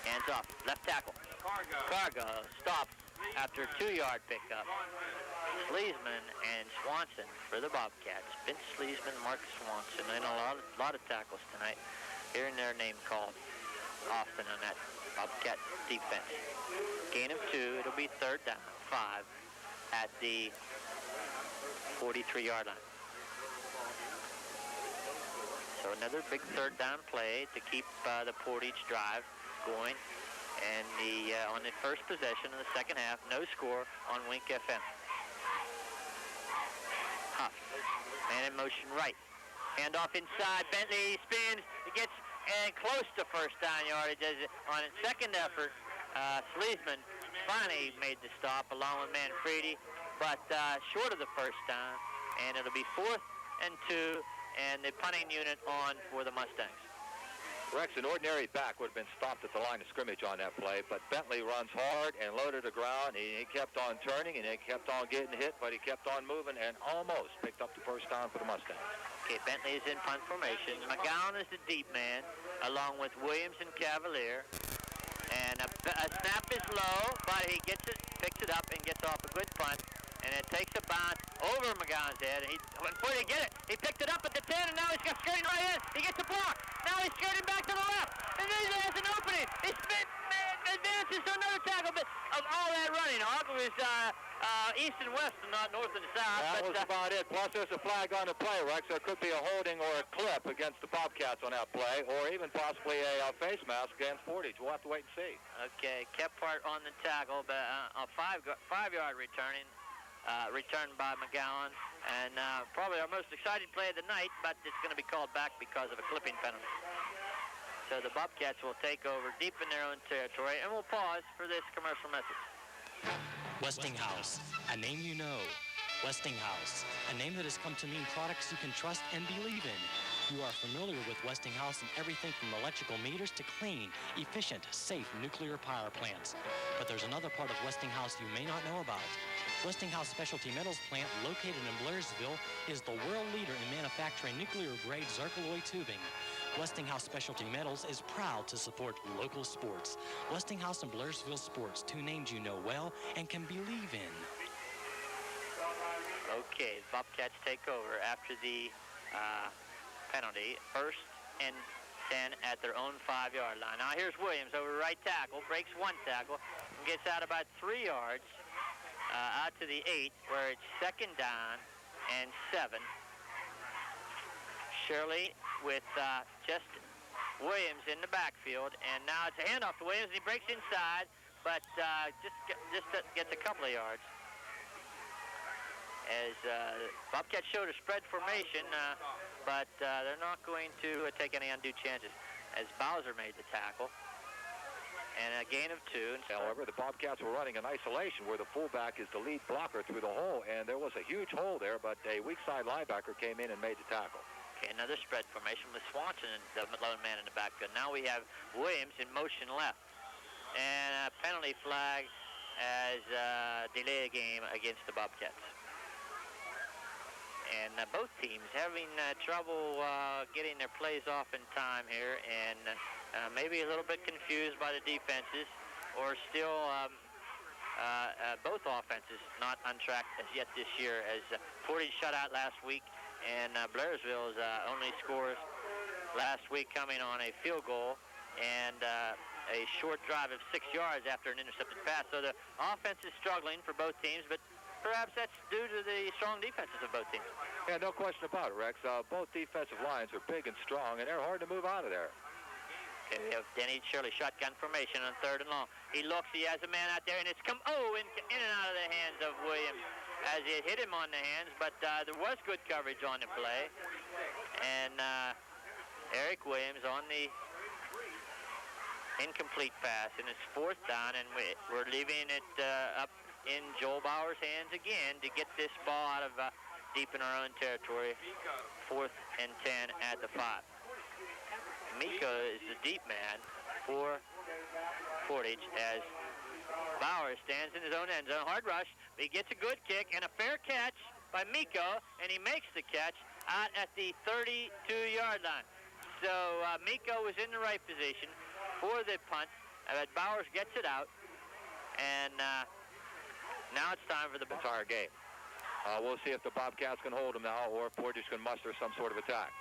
Hands off, left tackle. Cargo stops after a 2-yard pickup. Sleesman and Swanson for the Bobcats. Vince Sleesman, Mark Swanson, and a lot of tackles tonight. Hearing their name called often on that Bobcat defense. Gain of 2. It'll be third down, 5 at the 43-yard line. So another big third down play to keep the Portage drive going. And on the first possession of the second half, no score on Wink FM. Huff, man in motion right. Handoff inside, Bentley spins, it gets close to first down yardage. On its second effort, Sleesman finally made the stop along with Manfredi, but short of the first down, and it'll be 4th and 2, and the punting unit on for the Mustangs. Rex, an ordinary back would have been stopped at the line of scrimmage on that play, but Bentley runs hard and low to the ground. He kept on turning, and he kept on getting hit, but he kept on moving and almost picked up the first down for the Mustangs. Okay, Bentley is in punt formation. McGowan is the deep man, along with Williams and Cavalier. And a snap is low, but he picks it up and gets off a good punt. And it takes a bounce over McGowan's head. And before they get it, he picked it up at the 10, and now he's got skirting right in. He gets a block. Now he's skirting back to the left. And then he has an opening. He advances to another tackle. But of all that running, Hog was east and west and not north and south. That was about it. Plus, there's a flag on the play, Rex. There could be a holding or a clip against the Bobcats on that play, or even possibly a face mask against Portage. We'll have to wait and see. Okay, Kephart on the tackle, but a 5-yard returning. Returned by McGowan, and probably our most exciting play of the night, but it's going to be called back because of a clipping penalty. So the Bobcats will take over deep in their own territory, and we'll pause for this commercial message. Westinghouse, a name you know. Westinghouse, a name that has come to mean products you can trust and believe in. You are familiar with Westinghouse and everything from electrical meters to clean, efficient, safe nuclear power plants. But there's another part of Westinghouse you may not know about. Westinghouse Specialty Metals plant, located in Blairsville, is the world leader in manufacturing nuclear-grade zircaloy tubing. Westinghouse Specialty Metals is proud to support local sports. Westinghouse and Blairsville Sports, 2 names you know well and can believe in. Okay, the Bobcats take over after the penalty. 1st and 10 at their own 5-yard line. Now here's Williams over right tackle, breaks 1 tackle, and gets out about 3 yards. Out to the 8, where it's 2nd down and 7. Shirley with just Williams in the backfield, and now it's a handoff to Williams, and he breaks inside, but just gets a couple of yards. As Bobcats showed a spread formation, but they're not going to take any undue chances, as Bowser made the tackle. And a gain of 2. However, the Bobcats were running in isolation where the fullback is the lead blocker through the hole, and there was a huge hole there, but a weak side linebacker came in and made the tackle. Okay, another spread formation with Swanson and the lone man in the backfield. Now we have Williams in motion left. And a penalty flag as delay a game against the Bobcats. And both teams having trouble getting their plays off in time here, and maybe a little bit confused by the defenses, or still both offenses not on track as yet this year, as Portage shut out last week, and Blairsville's only scores last week coming on a field goal and a short drive of 6 yards after an intercepted pass. So the offense is struggling for both teams, but perhaps that's due to the strong defenses of both teams. Yeah, no question about it, Rex. Both defensive lines are big and strong, and they're hard to move out of there. Okay, we have Denny Shirley shotgun formation on 3rd and long. He looks, he has a man out there, and it's come, in and out of the hands of Williams as it hit him on the hands, but there was good coverage on the play. And Eric Williams on the incomplete pass, and it's 4th down, and we're leaving it up in Joel Bauer's hands again to get this ball out of deep in our own territory. 4th and 10 at the 5. Miko is the deep man for Portage as Bauer stands in his own end zone. Hard rush, but he gets a good kick and a fair catch by Miko, and he makes the catch out at the 32-yard line. So Miko was in the right position for the punt, but Bowers gets it out, and now it's time for the entire game. We'll see if the Bobcats can hold them now, or if Portage can muster some sort of attack.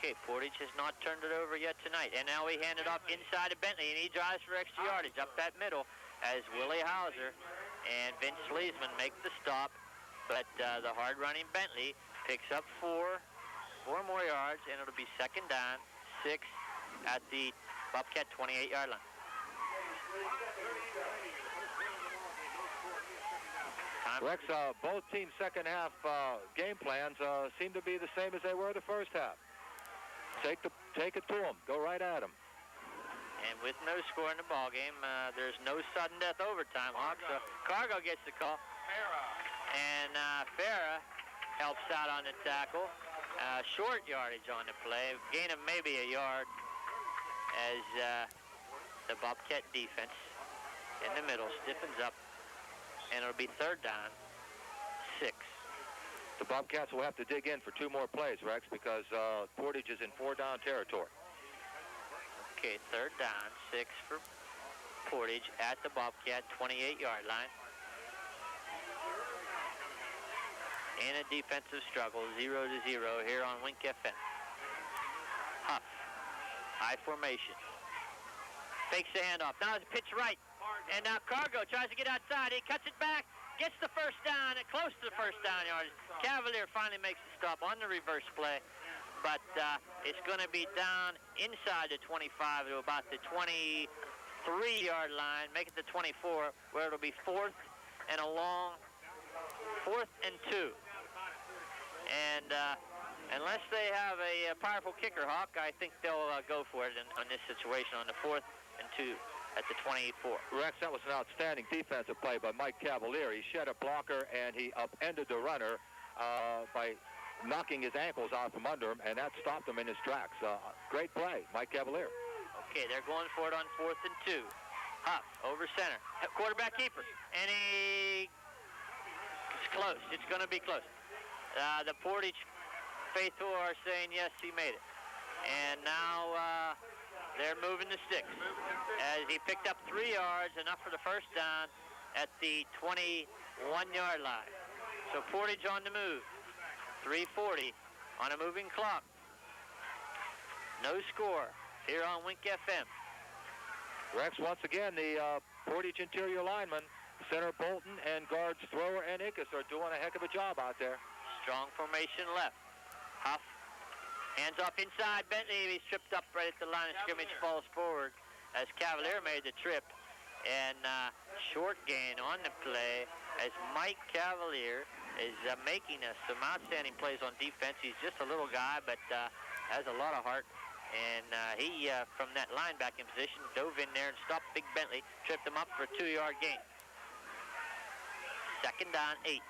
Okay, Portage has not turned it over yet tonight, and now we hand it off inside of Bentley, and he drives for extra yardage up that middle as Willie Hauser and Vince Sleesman make the stop, but the hard-running Bentley picks up four more yards, and it'll be 2nd down, 6 at the Bobcat 28-yard line. Rex, both teams' second half game plans seem to be the same as they were the first half. Take it to them. Go right at them. And with no score in the ball game, there's no sudden death overtime, Hawk. So Cargo gets the call. And Farah helps out on the tackle. Short yardage on the play. Gain of maybe a yard as the Bobcat defense in the middle stiffens up. And it'll be 3rd down, 6. The Bobcats will have to dig in for 2 more plays, Rex, because Portage is in 4-down territory. Okay, 3rd down, 6 for Portage at the Bobcat 28-yard line. In a defensive struggle, 0-0 here on Wink FM. Huff, high formation. Fakes the handoff. Now it's pitch right. And now Cargo tries to get outside. He cuts it back. Gets the 1st down, and close to the 1st down yardage. Cavalier finally makes the stop on the reverse play, but it's going to be down inside the 25 to about the 23-yard line, make it the 24, where it'll be 4th and a long, 4th and 2. And unless they have a powerful kicker, Hawk, I think they'll go for it on this situation on the 4th and 2. At the 24. Rex, that was an outstanding defensive play by Mike Cavalier. He shed a blocker, and he upended the runner by knocking his ankles out from under him, and that stopped him in his tracks. Great play, Mike Cavalier. Okay, they're going for it on 4th and 2. Huff, over center. Quarterback keeper. And it's close. It's going to be close. The Portage faithful are saying, yes, he made it. And now they're moving the sticks as he picked up 3 yards, enough for the 1st down at the 21-yard line. So Portage on the move. 3:40 on a moving clock. No score here on Wink FM. Rex, once again, the Portage interior linemen, center Bolton and guards Thrower and Ickes are doing a heck of a job out there. Strong formation left. Huff. Hands off inside. Bentley, he's tripped up right at the line of scrimmage, falls forward as Cavalier made the trip. And short gain on the play as Mike Cavalier is making some outstanding plays on defense. He's just a little guy, but has a lot of heart. And he, from that linebacking position, dove in there and stopped Big Bentley, tripped him up for a 2-yard gain. 2nd down, 8.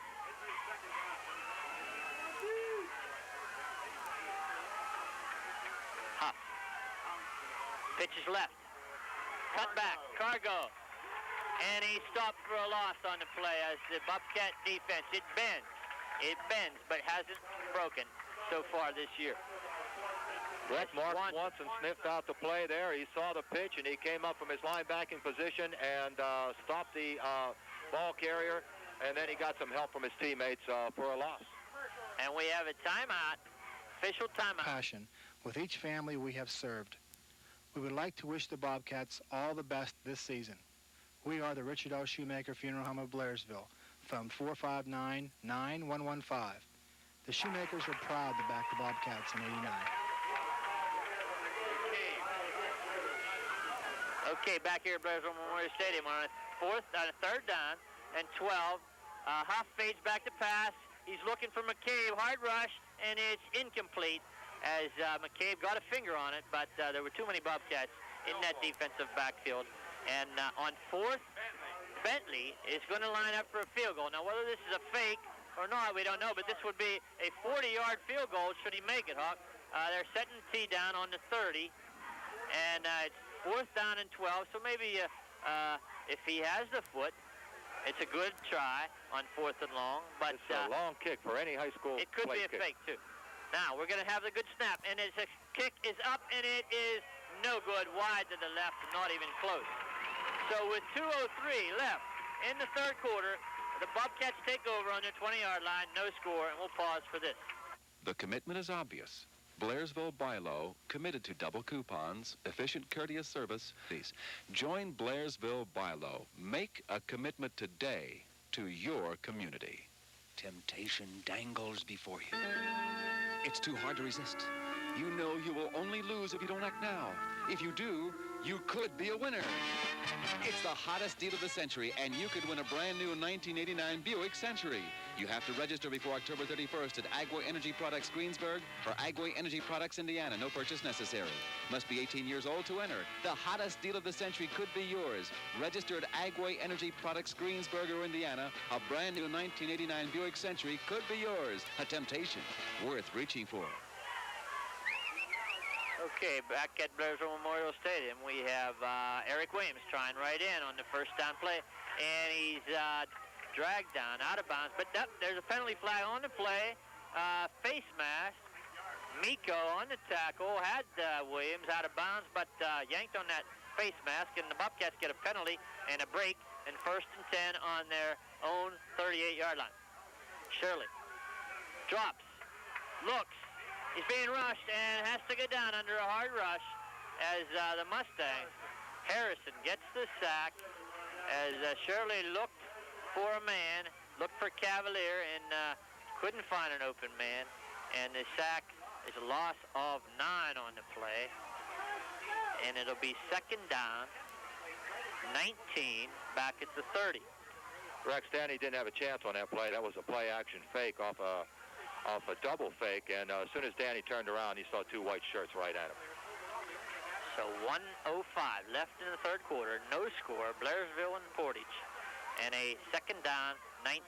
Huff. Pitches left. Cut back. Cargo. And he stopped for a loss on the play as the Bobcat defense, it bends, but hasn't broken so far this year. Brett Mark Swanson sniffed out the play there. He saw the pitch, and he came up from his linebacking position and stopped the ball carrier, and then he got some help from his teammates for a loss. And we have a timeout, official timeout. Passion with each family we have served. We would like to wish the Bobcats all the best this season. We are the Richard L. Shoemaker Funeral Home of Blairsville, phone 459-9115. The Shoemakers are proud to back the Bobcats in '89. Okay, back here at Blairsville Memorial Stadium on a third down and 12. Huff fades back to pass. He's looking for McCabe. Hard rush, and it's incomplete as McCabe got a finger on it, but there were too many Bobcats in that defensive backfield. And on fourth, Bentley is going to line up for a field goal. Now, whether this is a fake or not, we don't know, but this would be a 40-yard field goal should he make it, Hawk. They're setting the tee down on the 30, and it's fourth down and 12, so maybe if he has the foot, it's a good try on fourth and long. But it's a long kick for any high school. It could be a fake, too. Now, we're going to have the good snap, and his kick is up, and it is no good, wide to the left, not even close. So with 2:03 left in the third quarter, the Bobcats take over on their 20-yard line, no score, and we'll pause for this. The commitment is obvious. Blairsville Bilo, committed to double coupons, efficient, courteous service. Please join Blairsville Bilo. Make a commitment today to your community. Temptation dangles before you. It's too hard to resist. You know you will only lose if you don't act now. If you do, you could be a winner. It's the hottest deal of the century, and you could win a brand new 1989 Buick Century. You have to register before October 31st at Agway Energy Products Greensburg or Agway Energy Products Indiana. No purchase necessary. Must be 18 years old to enter. The hottest deal of the century could be yours. Register at Agway Energy Products Greensburg or Indiana. A brand new 1989 Buick Century could be yours. A temptation worth reaching for. Okay, back at Blairsville Memorial Stadium, we have Eric Williams trying right in on the first down play, and he's dragged down, out of bounds. But there's a penalty flag on the play. Face mask. Miko on the tackle had Williams out of bounds, but yanked on that face mask, and the Bobcats get a penalty and a break, and first and 10 on their own 38-yard line. Shirley drops, looks. He's being rushed and has to go down under a hard rush as the Mustang. Harrison gets the sack as Shirley looked for a man, looked for Cavalier, and couldn't find an open man. And the sack is a loss of 9 on the play. And it'll be second down, 19, back at the 30. Rex, Danny didn't have a chance on that play. That was a play-action fake off a double fake, and as soon as Danny turned around, he saw two white shirts right at him. So 1:05 left in the third quarter, no score, Blairsville and Portage, and a second down, 19.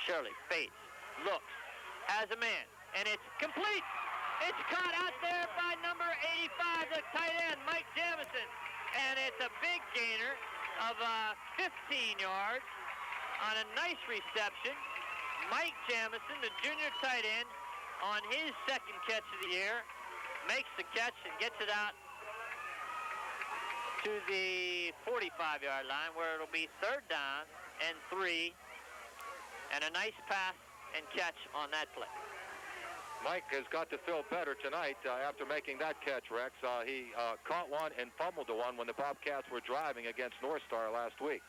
Shirley fades, looks, has a man, and it's complete. It's caught out there by number 85, the tight end, Mike Jamison, and it's a big gainer of 15 yards on a nice reception. Mike Jamison, the junior tight end, on his second catch of the year, makes the catch and gets it out to the 45-yard line, where it'll be third down and 3, and a nice pass and catch on that play. Mike has got to feel better tonight after making that catch, Rex. He caught one and fumbled the one when the Bobcats were driving against North Star last week.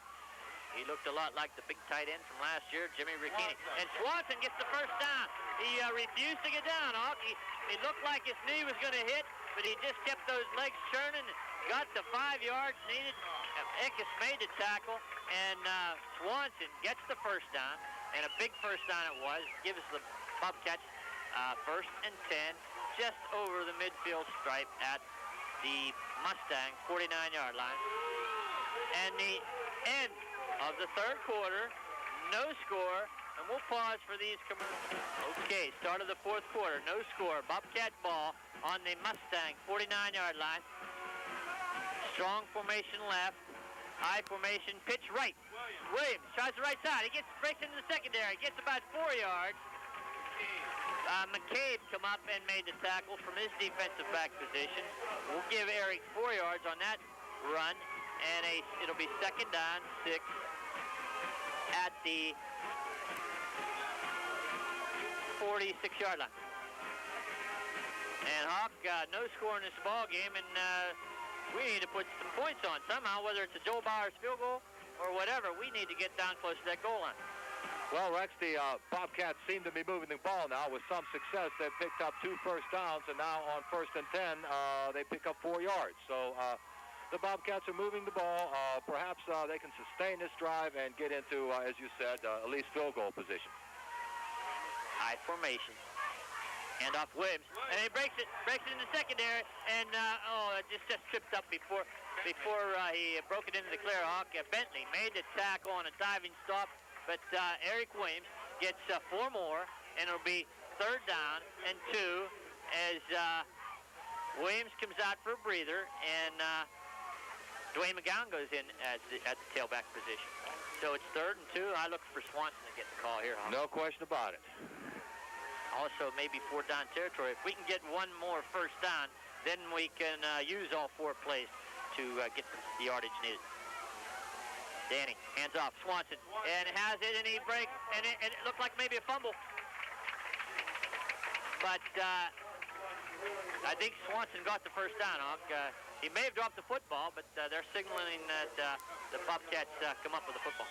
He looked a lot like the big tight end from last year, Jimmy Ricchini. And Swanson gets the first down. He refused to get down, Hawk. He looked like his knee was going to hit, but he just kept those legs churning and got the 5 yards needed. Eckes made the tackle, and Swanson gets the first down, and a big first down it was. Gives the Bobcats first and 10, just over the midfield stripe at the Mustang 49-yard line. And the end of the third quarter, no score, and we'll pause for these commercials. Okay, start of the fourth quarter, no score. Bobcat ball on the Mustang 49-yard line. Strong formation left, high formation, pitch right. Williams tries the right side. He breaks into the secondary, gets about 4 yards. McCabe come up and made the tackle from his defensive back position. We'll give Eric 4 yards on that run, and it'll be second down, 6. At the 46-yard line. And Hawk, no score in this ball game, and we need to put some points on somehow, whether it's a Joel Bowers field goal or whatever. We need to get down close to that goal line. Well, Rex, the Bobcats seem to be moving the ball now with some success. They've picked up 2 first downs, and now on first and 10, they pick up 4 yards. So the Bobcats are moving the ball. Perhaps they can sustain this drive and get into, as you said, at least field goal position. High formation. Hand off Williams, and he breaks it in the secondary, and it just tripped up before he broke it into the clear. Hawk Bentley made the tackle on a diving stop, but Eric Williams gets 4 more, and it'll be 3rd down and 2 as Williams comes out for a breather, and Dwayne McGowan goes in at the tailback position. So it's 3rd and 2. I look for Swanson to get the call here, Hawk. No question about it. Also, maybe 4th down territory. If we can get 1 more 1st down, then we can use all 4 plays to get the yardage needed. Danny, hands off, Swanson, and has it, and he breaks, and it looked like maybe a fumble. But I think Swanson got the 1st down, Hawk. He may have dropped the football, but they're signaling that the Bobcats come up with the football.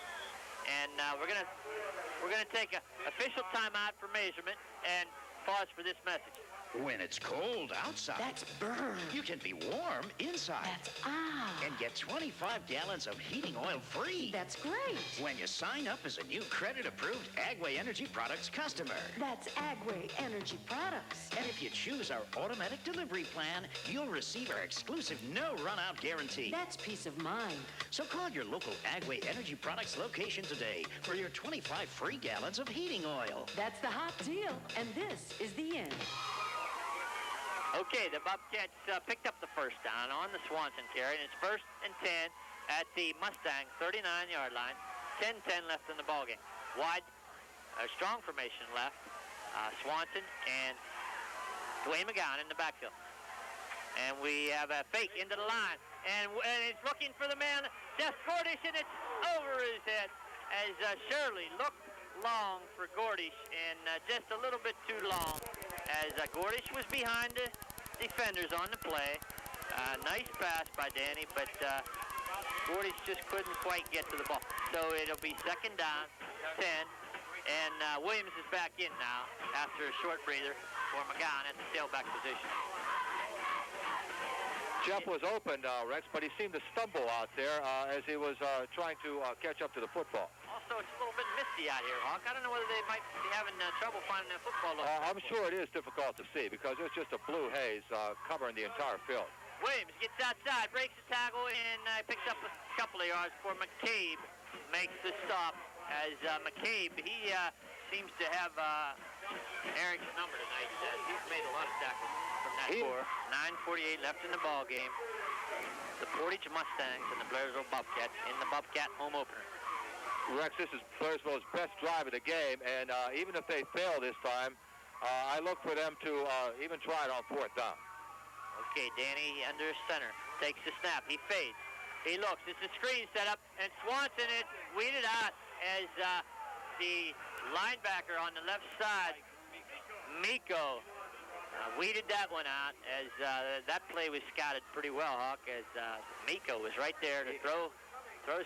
And we're gonna take an official timeout for measurement and pause for this message. When it's cold outside, That's burn. you can be warm inside. That's ah. And get 25 gallons of heating oil free. That's great. When you sign up as a new credit-approved Agway Energy Products customer. That's Agway Energy Products. And if you choose our automatic delivery plan, you'll receive our exclusive no-run-out guarantee. That's peace of mind. So call your local Agway Energy Products location today for your 25 free gallons of heating oil. That's the hot deal, and this is the end. Okay, the Bobcats picked up the 1st down on the Swanson carry, and it's 1st and 10 at the Mustang 39-yard line. 10-10 left in the ballgame. Wide, strong formation left. Swanson and Dwayne McGowan in the backfield. And we have a fake into the line, and it's looking for the man, Jeff Gordish, and it's over his head as Shirley looked long for Gordish, and just a little bit too long, as Gordish was behind the defenders on the play. Nice pass by Danny, but Gordish just couldn't quite get to the ball. So it'll be 2nd down, 10, and Williams is back in now after a short breather for McGowan at the tailback position. Jeff was open, Rex, but he seemed to stumble out there as he was trying to catch up to the football. Also, it's a little bit misty out here, Hawk. I don't know whether they might be having trouble finding that football. I'm sure it is difficult to see because there's just a blue haze covering the entire field. Williams gets outside, breaks the tackle, and picks up a couple of yards for McCabe. Makes the stop as McCabe, he seems to have Eric's number tonight. He's made a lot of tackles from that score. 9:48 left in the ball game. The Portage Mustangs and the Blairsville Bobcats in the Bobcat home opener. Rex, this is Blairsville's best drive of the game, and even if they fail this time, I look for them to even try it on 4th down. Okay, Danny under center, takes the snap, he fades, he looks, it's a screen set up, and Swanson is weeded out as the linebacker on the left side, Miko, weeded that one out as that play was scouted pretty well, Hawk, as Miko was right there to throw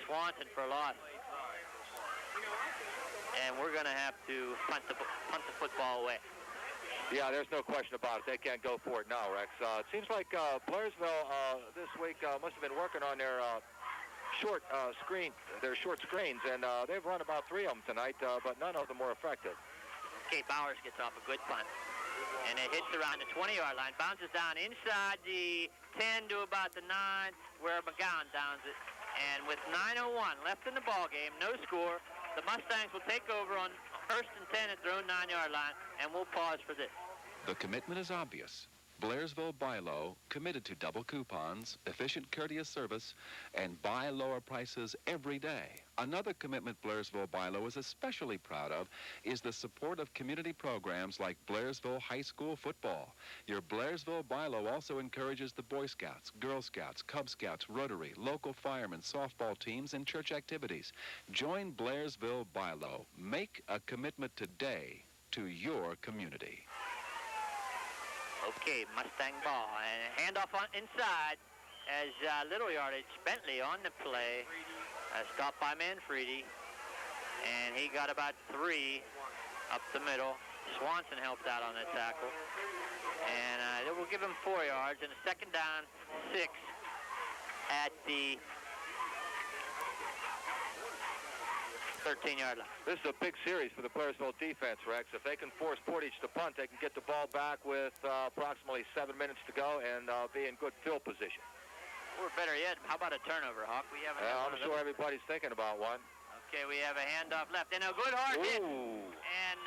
Swanson for a loss. And we're going to have to punt the football away. Yeah, there's no question about it. They can't go for it now, Rex. It seems like Blairsville this week must have been working on their short screens, and they've run about 3 of them tonight, but none of them were effective. Okay, Bowers gets off a good punt, and it hits around the 20-yard line, bounces down inside the 10 to about the 9, where McGowan downs it. And with 9:01 left in the ball game, no score, the Mustangs will take over on 1st and 10 at their own 9-yard line, and we'll pause for this. The commitment is obvious. Blairsville Buy Low, committed to double coupons, efficient courteous service, and buy lower prices every day. Another commitment Blairsville Buy Low is especially proud of is the support of community programs like Blairsville High School football. Your Blairsville Buy Low also encourages the Boy Scouts, Girl Scouts, Cub Scouts, Rotary, local firemen, softball teams, and church activities. Join Blairsville Buy Low. Make a commitment today to your community. Okay, Mustang ball, and handoff on inside as little yardage. Bentley on the play, stopped by Manfredi, and he got about 3 up the middle. Swanson helped out on the tackle, and it will give him 4 yards, and a 2nd down, 6 at the 13-yard line. This is a big series for the Blairsville defense, Rex. If they can force Portage to punt, they can get the ball back with approximately 7 minutes to go and be in good field position. Or better yet, how about a turnover, Hawk? We haven't. I'm sure everybody's thinking about one. Okay, we have a handoff left, and a good hard hit. Ooh. And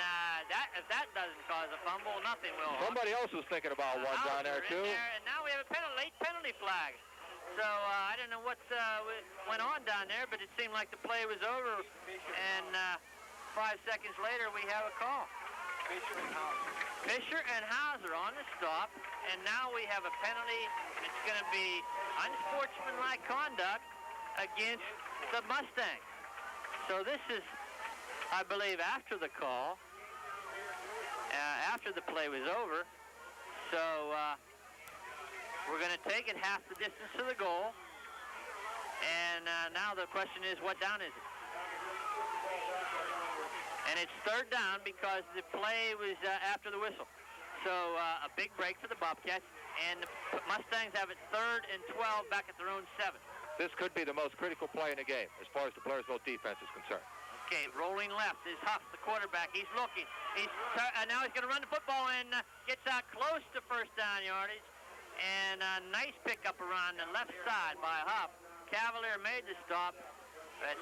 if that doesn't cause a fumble, nothing will. Somebody else was thinking about one down there, too. And now we have a late penalty flag. So I don't know what went on down there, but it seemed like the play was over. And 5 seconds later, we have a call. Fisher and Hauser on the stop, and now we have a penalty. It's going to be unsportsmanlike conduct against the Mustangs. So this is, I believe, after the call, after the play was over. So we're going to take it half the distance to the goal. And now the question is, what down is it? And it's third down because the play was after the whistle. So a big break for the Bobcats. And the Mustangs have it 3rd and 12 back at their own 7. This could be the most critical play in the game as far as the Blairsville defense is concerned. Okay, rolling left is Huff, the quarterback. He's looking. Now he's going to run the football and gets out close to first down yardage. And a nice pickup around the left side by Huff. Cavalier made the stop, but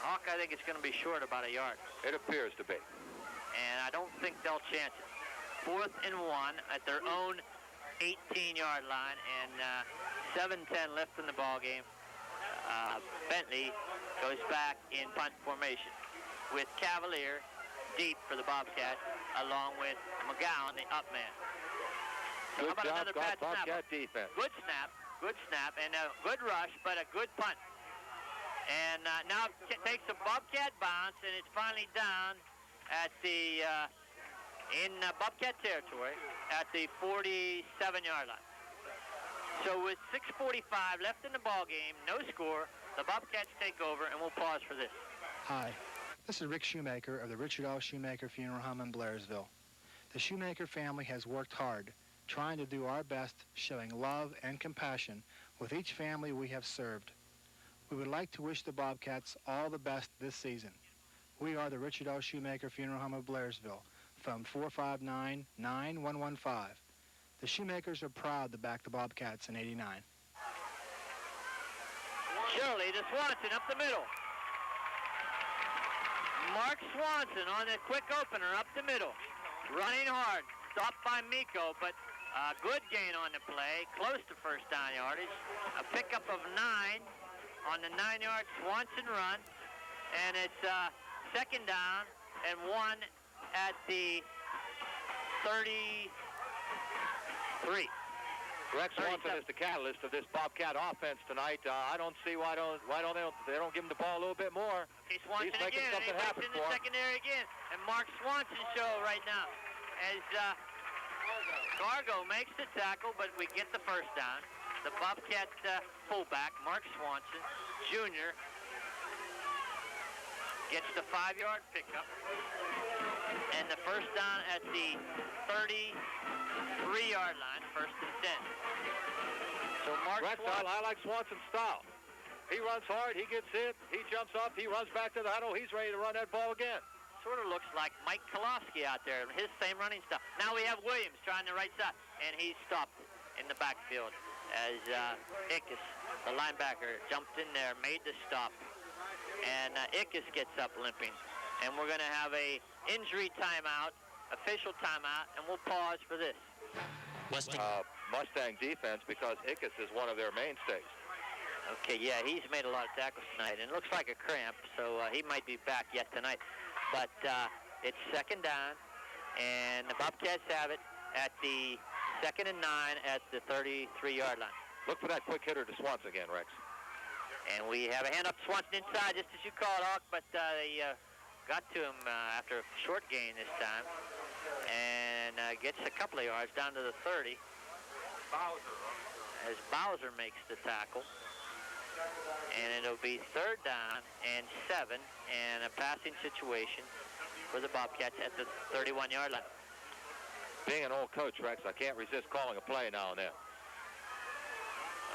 Hawk, I think it's going to be short about a yard. It appears to be. And I don't think they'll chance it. 4th and 1 at their own 18-yard line, and 7:10 left in the ball game. Bentley goes back in punt formation with Cavalier deep for the Bobcats, along with McGowan, the up man. So Good how about job, another bad Bobcat snap? defense. Good snap, and a good rush, but a good punt. And now it takes a Bobcat bounce, and it's finally down at the in Bobcat territory at the 47-yard line. So with 6:45 left in the ball game, no score, the Bobcats take over, and we'll pause for this. Hi, this is Rick Shoemaker of the Richard L. Shoemaker Funeral Home in Blairsville. The Shoemaker family has worked hard, trying to do our best, showing love and compassion with each family we have served. We would like to wish the Bobcats all the best this season. We are the Richard L. Shoemaker Funeral Home of Blairsville. Phone 459-9115. The Shoemakers are proud to back the Bobcats in '89. Shirley to Swanson up the middle. Mark Swanson on the quick opener up the middle. Running hard. Stopped by Miko, but a good gain on the play. Close to first down yardage. A pickup of 9 on the 9-yard Swanson run. And it's 2nd down and 1 at the 33. Rex Swanson is the catalyst of this Bobcat offense tonight. I don't see why don't they don't give him the ball a little bit more. Okay, Swanson He's making again, something and he happen in the for him. secondary again. And Mark Swanson show right now as Gargo makes the tackle, but we get the first down. The Bobcat fullback, Mark Swanson, Jr., gets the 5-yard pickup. And the first down at the 33-yard line, 1st and 10. So Mark Swanson. I like Swanson's style. He runs hard, he gets hit, he jumps up, he runs back to the huddle, he's ready to run that ball again. Sort of looks like Mike Kolofsky out there, his same running style. Now we have Williams trying the right side, and he stopped in the backfield as Ickes, the linebacker, jumped in there, made the stop. And Ickes gets up limping. And we're going to have a injury timeout, official timeout, and we'll pause for this. Mustang defense, because Ickes is one of their mainstays. Okay, yeah, he's made a lot of tackles tonight, and it looks like a cramp, so he might be back yet tonight. But it's 2nd down, and the Bobcats have it at the 2nd and 9 at the 33-yard line. Look for that quick hitter to Swanson again, Rex. And we have a hand up to Swanson inside, just as you called, Hawk, but they got to him after a short gain this time. And gets a couple of yards down to the 30. As Bowser makes the tackle. And it'll be 3rd down and 7, and a passing situation for the Bobcats at the 31-yard line. Being an old coach, Rex, I can't resist calling a play now and then.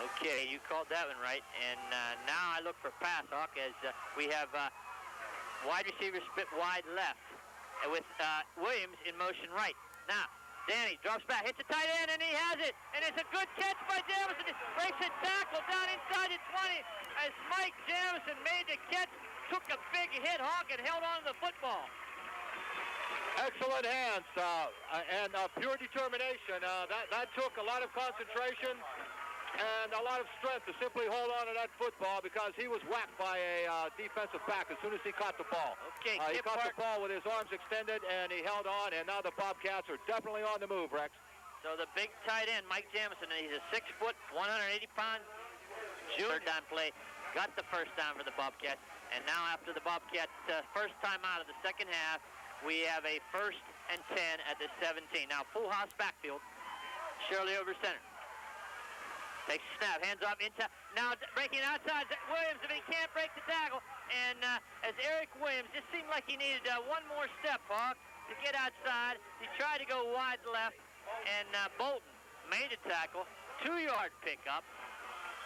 Okay, you called that one right. And now I look for pass, Hawk, as we have wide receiver split wide left with Williams in motion right. Now, Danny drops back, hits a tight end, and he has it. And it's a good catch by Jamison. He breaks a tackle down inside the 20 as Mike Jamison made the catch, took a big hit, Hawk, and held on to the football. Excellent hands and pure determination. That took a lot of concentration and a lot of strength to simply hold on to that football because he was whacked by a defensive back as soon as he caught the ball. Okay, he caught the ball with his arms extended, and he held on, and now the Bobcats are definitely on the move, Rex. So the big tight end, Mike Jamison, he's a 6 foot, 180-pound junior. Third down play, got the first down for the Bobcats, and now after the Bobcats' first time out of the second half, we have a 1st and 10 at the 17. Now full house backfield, Shirley over center. Takes a snap, hands off into, now breaking outside, Williams, if he can't break the tackle. And as Eric Williams, just seemed like he needed one more step, Hawk, to get outside. He tried to go wide left, and Bolton made a tackle, 2-yard pickup.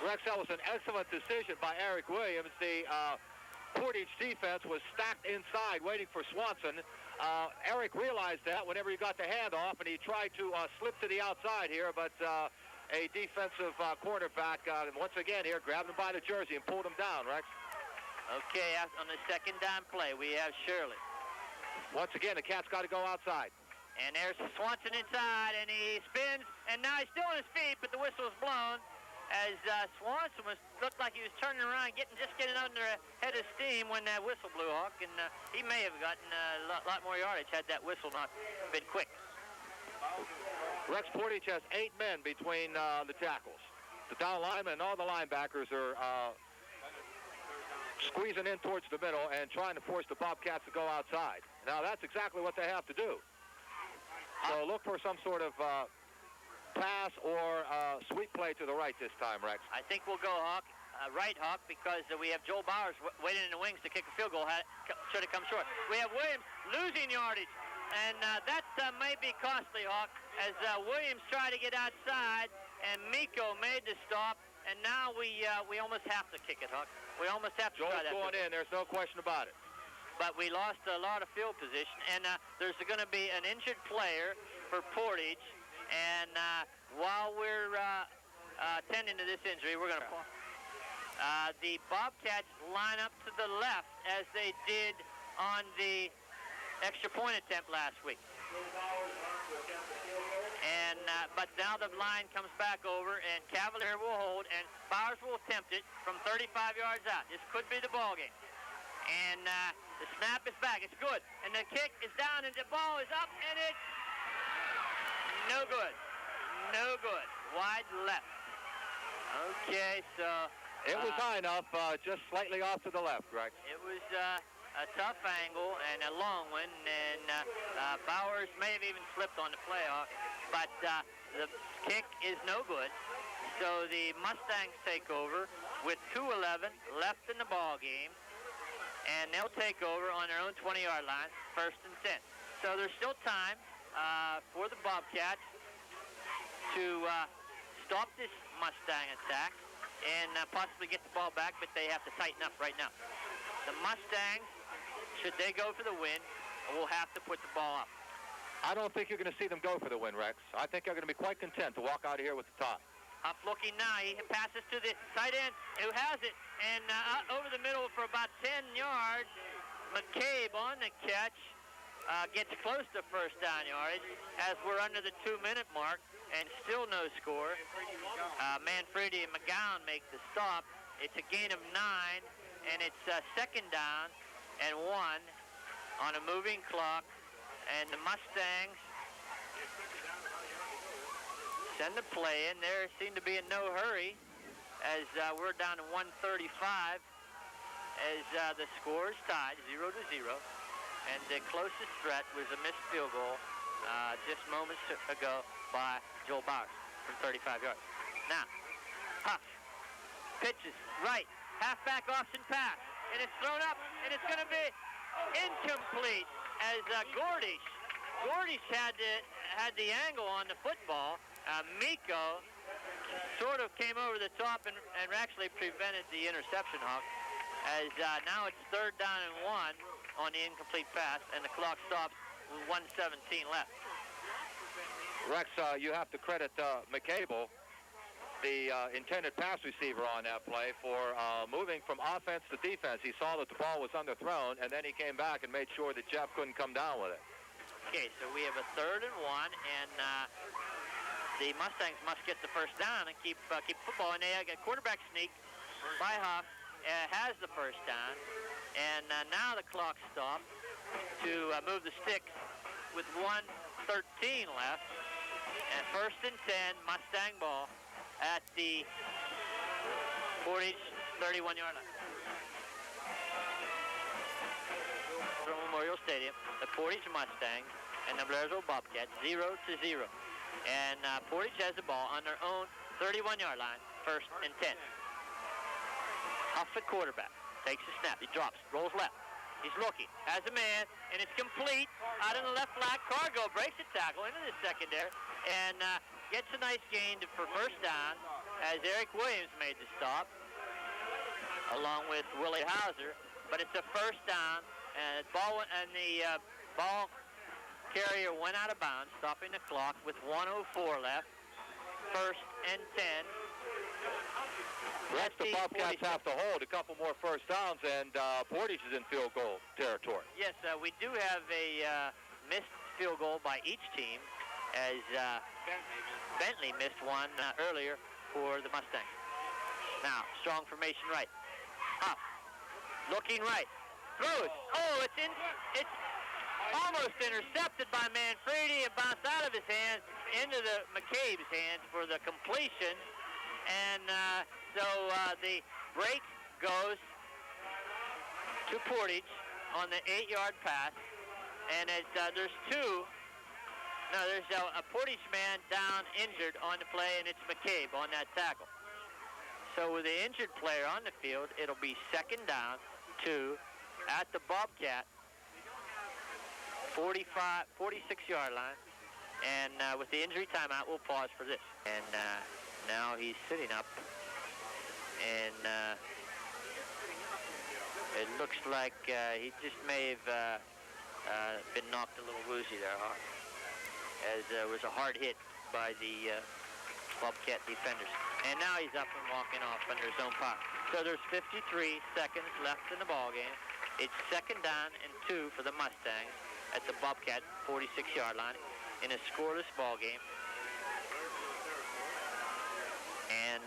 Rex, that was an excellent decision by Eric Williams. The Portage defense was stacked inside waiting for Swanson. Eric realized that whenever he got the handoff, and he tried to slip to the outside here, but a defensive cornerback, once again here, grabbed him by the jersey and pulled him down, Rex. Okay, on the second down play, we have Shirley. Once again, the Cats got to go outside. And there's Swanson inside, and he spins, and now he's still on his feet, but the whistle's blown as Swanson looked like he was turning around, just getting under a head of steam when that whistle blew, Hawk, and he may have gotten a lot more yardage had that whistle not been quick. Rex, Portage has 8 men between the tackles. The down linemen and all the linebackers are squeezing in towards the middle and trying to force the Bobcats to go outside. Now, that's exactly what they have to do. So look for some sort of pass or sweep play to the right this time, Rex. I think we'll go Hawk, right Hawk, because we have Joel Bowers waiting in the wings to kick a field goal. Should have come short. We have Williams losing yardage. And that may be costly, Hawk, as Williams tried to get outside, and Miko made the stop, and now we almost have to kick it, Hawk. We almost have to try that. Joel's going in. There's no question about it. But we lost a lot of field position, and there's going to be an injured player for Portage, and while we're attending to this injury, we're going to the Bobcats line up to the left as they did on the extra point attempt last week. And but now the line comes back over, and Cavalier will hold, and Bowers will attempt it from 35 yards out. This could be the ball game. And the snap is back. It's good. And the kick is down, and the ball is up, and it's no good. No good. Wide left. Okay, so it was high enough, just slightly off to the left, Rex. It was a tough angle and a long one, and Bowers may have even slipped on the playoff, but the kick is no good. So the Mustangs take over with 2:11 left in the ball game, and they'll take over on their own 20-yard line, 1st and 10. So there's still time for the Bobcats to stop this Mustang attack and possibly get the ball back, but they have to tighten up right now. The Mustangs, should they go for the win, will have to put the ball up. I don't think you're going to see them go for the win, Rex. I think they're going to be quite content to walk out of here with the top. Up looking now, he passes to the tight end who has it, and over the middle for about 10 yards. McCabe on the catch gets close to 1st down yardage as we're under the 2-minute mark, and still no score. Manfredi and McGowan make the stop. It's a gain of 9, and it's 2nd down and 1 on a moving clock, and the Mustangs send the play in. There seem to be in no hurry as we're down to 1:35 as the score is tied 0-0, and the closest threat was a missed field goal just moments ago by Joel Bowers from 35 yards. Now, Huff pitches right, halfback option pass, and it's thrown up, and it's going to be incomplete as Gordish had the angle on the football. Miko sort of came over the top and actually prevented the interception, Hawk. As now it's 3rd down and 1 on the incomplete pass, and the clock stops with 1:17 left. Rex, you have to credit McCable, the intended pass receiver on that play, for moving from offense to defense. He saw that the ball was underthrown, and then he came back and made sure that Jeff couldn't come down with it. Okay, so we have a 3rd and 1, and the Mustangs must get the first down and keep football. And they got quarterback sneak by Huff, has the first down, and now the clock stopped to move the sticks with 1:13 left. And 1st and 10, Mustang ball at the Portage 31-yard line. From Memorial Stadium, the Portage Mustangs and the Blairsville Bobcats 0-0. And Portage has the ball on their own 31-yard line, 1st and 10. Huff at quarterback, takes a snap, he drops, rolls left. He's looking, has a man, and it's complete out in the left flat. Cargo breaks a tackle into the secondary and gets a nice gain for first down as Eric Williams made the stop along with Willie Hauser. But it's a first down, and the ball carrier went out of bounds, stopping the clock with 1:04 left. 1st and 10. Rex, the Bobcats have to hold a couple more first downs, and Portage is in field goal territory. Yes, we do have a missed field goal by each team, as Bentley missed one earlier for the Mustangs. Now, strong formation right. Up, looking right, throws. Oh, it's almost intercepted by Manfredi and bounced out of his hands into the McCabe's hands for the completion. And so the break goes to Portage on the 8-yard pass. And there's a Portage man down injured on the play, and it's McCabe on that tackle. So with the injured player on the field, it'll be 2nd down, 2 at the Bobcat 46-yard line. And with the injury timeout, we'll pause for this. And now he's sitting up, and it looks like he just may have been knocked a little woozy there, as there was a hard hit by the Bobcat defenders. And now he's up and walking off under his own power. So there's 53 seconds left in the ball game. It's 2nd down and 2 for the Mustangs at the Bobcat 46-yard line in a scoreless ball game. And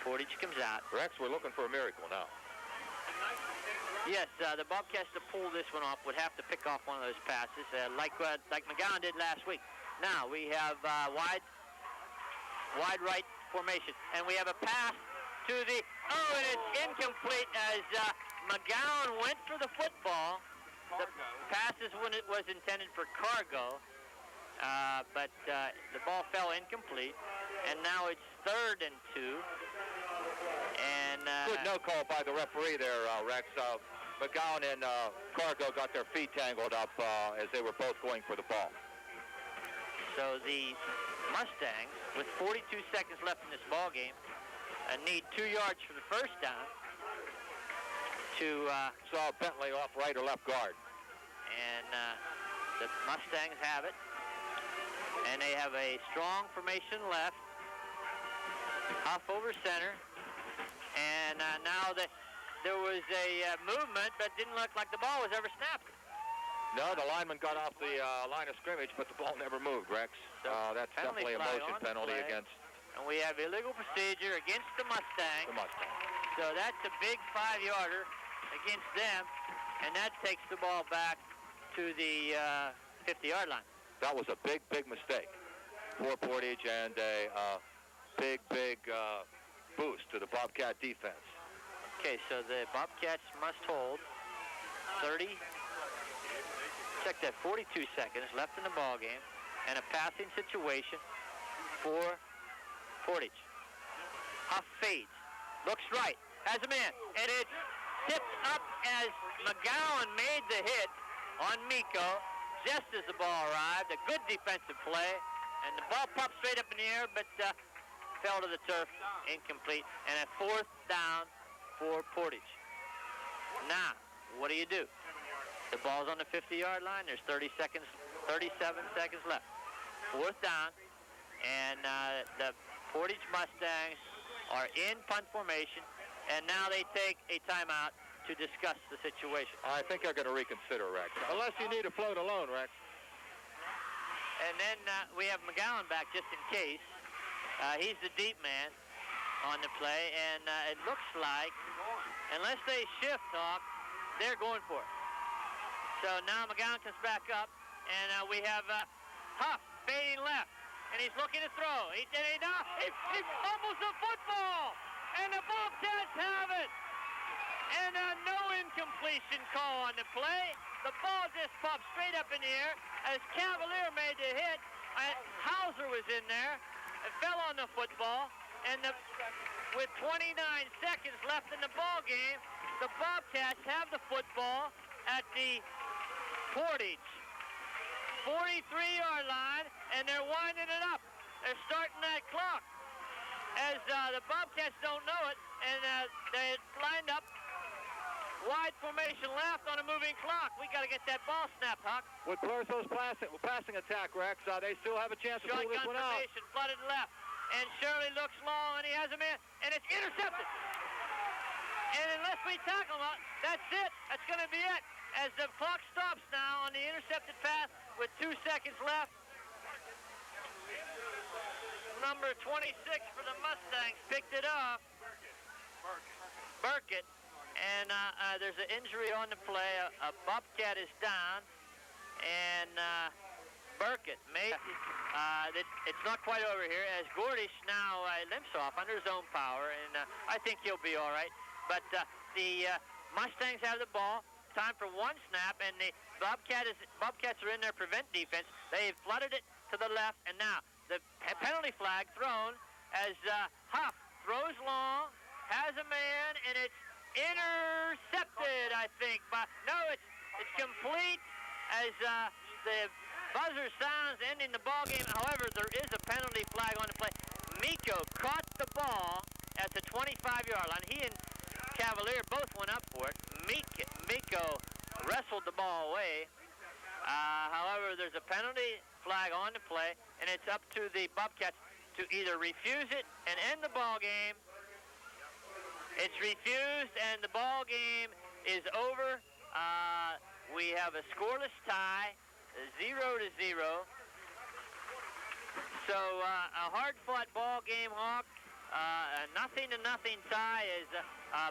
Portage comes out. Rex, we're looking for a miracle now. Yes, the Bobcats to pull this one off would have to pick off one of those passes, like McGowan did last week. Now we have wide right formation, and we have a pass to the, and it's incomplete as McGowan went for the football. The pass was intended for Cargo, but the ball fell incomplete, and now it's 3rd and 2. And good no call by the referee there, Rex. McGowan and Cargo got their feet tangled up as they were both going for the ball. So the Mustangs, with 42 seconds left in this ball game, need 2 yards for the first down to saw Bentley off right or left guard. And the Mustangs have it. And they have a strong formation left. Huff over center. And now there was a movement, but didn't look like the ball was ever snapped. No, the lineman got off the line of scrimmage, but the ball never moved, Rex. So that's definitely a motion penalty against. And we have illegal procedure against the Mustangs. The Mustangs. So that's a big 5-yarder against them, and that takes the ball back to the 50-yard line. That was a big mistake for Portage, and a big boost to the Bobcat defense. Okay, so the Bobcats must hold 42 seconds left in the ball game, and a passing situation for Portage. Huff fades, looks right, has a man, and it's tipped up as McGowan made the hit on Miko just as the ball arrived. A good defensive play, and the ball popped straight up in the air, but fell to the turf, incomplete, and a 4th down for Portage. Now, what do? The ball's on the 50-yard line. There's 37 seconds left. 4th down, and the Portage Mustangs are in punt formation, and now they take a timeout to discuss the situation. I think they're going to reconsider, Rex. Unless you need to float alone, Rex. And then we have McGowan back just in case. He's the deep man on the play, and it looks like, unless they shift, Hawk, they're going for it. So now McGowan comes back up, and we have Huff fading left, and he's looking to throw. He fumbles the football, and the Bobcats have it. And no incompletion call on the play. The ball just popped straight up in the air as Cavalier made the hit. Hauser was in there and fell on the football. And with 29 seconds left in the ball game, the Bobcats have the football at the Portage 43-yard line, and they're winding it up. They're starting that clock. As the Bobcats don't know it, and they lined up. Wide formation left on a moving clock. We got to get that ball snapped, Huck. With Blairsville's passing attack, Rex, they still have a chance to pull this one out. Shotgun formation, flooded left. And Shirley looks long, and he has a man, and it's intercepted. And unless we tackle him, that's it. That's going to be it. As the clock stops now on the intercepted pass with 2 seconds left. Number 26 for the Mustangs picked it up. Burkett. And there's an injury on the play. A Bobcat is down, and Burkett it's not quite over here as Gordish now limps off under his own power, and I think he'll be all right. But the Mustangs have the ball. Time for one snap, and the Bobcats are in their prevent defense. They've flooded it to the left, and now the penalty flag thrown as Huff throws long, has a man, and it's intercepted, I think. But no, it's complete as the buzzer sounds ending the ball game. However, there is a penalty flag on the play. Miko caught the ball at the 25-yard line. He and Cavalier both went up for it. Miko wrestled the ball away. However, there's a penalty flag on the play, and it's up to the Bobcats to either refuse it and end the ball game. It's refused, and the ball game is over. We have a scoreless tie, 0-0. So a hard-fought ball game, Hawk. A 0-0 tie as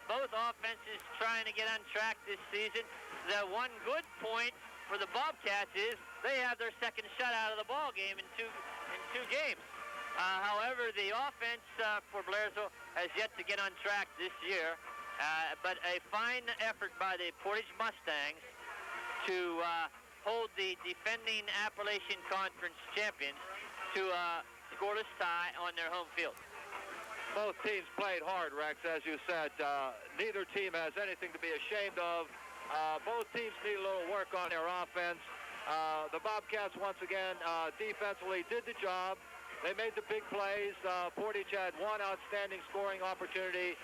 both offenses trying to get on track this season. The one good point for the Bobcats is they have their second shutout of the ball game in two games. However, the offense for Blairsville has yet to get on track this year, but a fine effort by the Portage Mustangs to hold the defending Appalachian Conference champions to a scoreless tie on their home field. Both teams played hard, Rex, as you said. Neither team has anything to be ashamed of. Both teams need a little work on their offense. The Bobcats, once again, defensively did the job. They made the big plays. Portage had one outstanding scoring opportunity.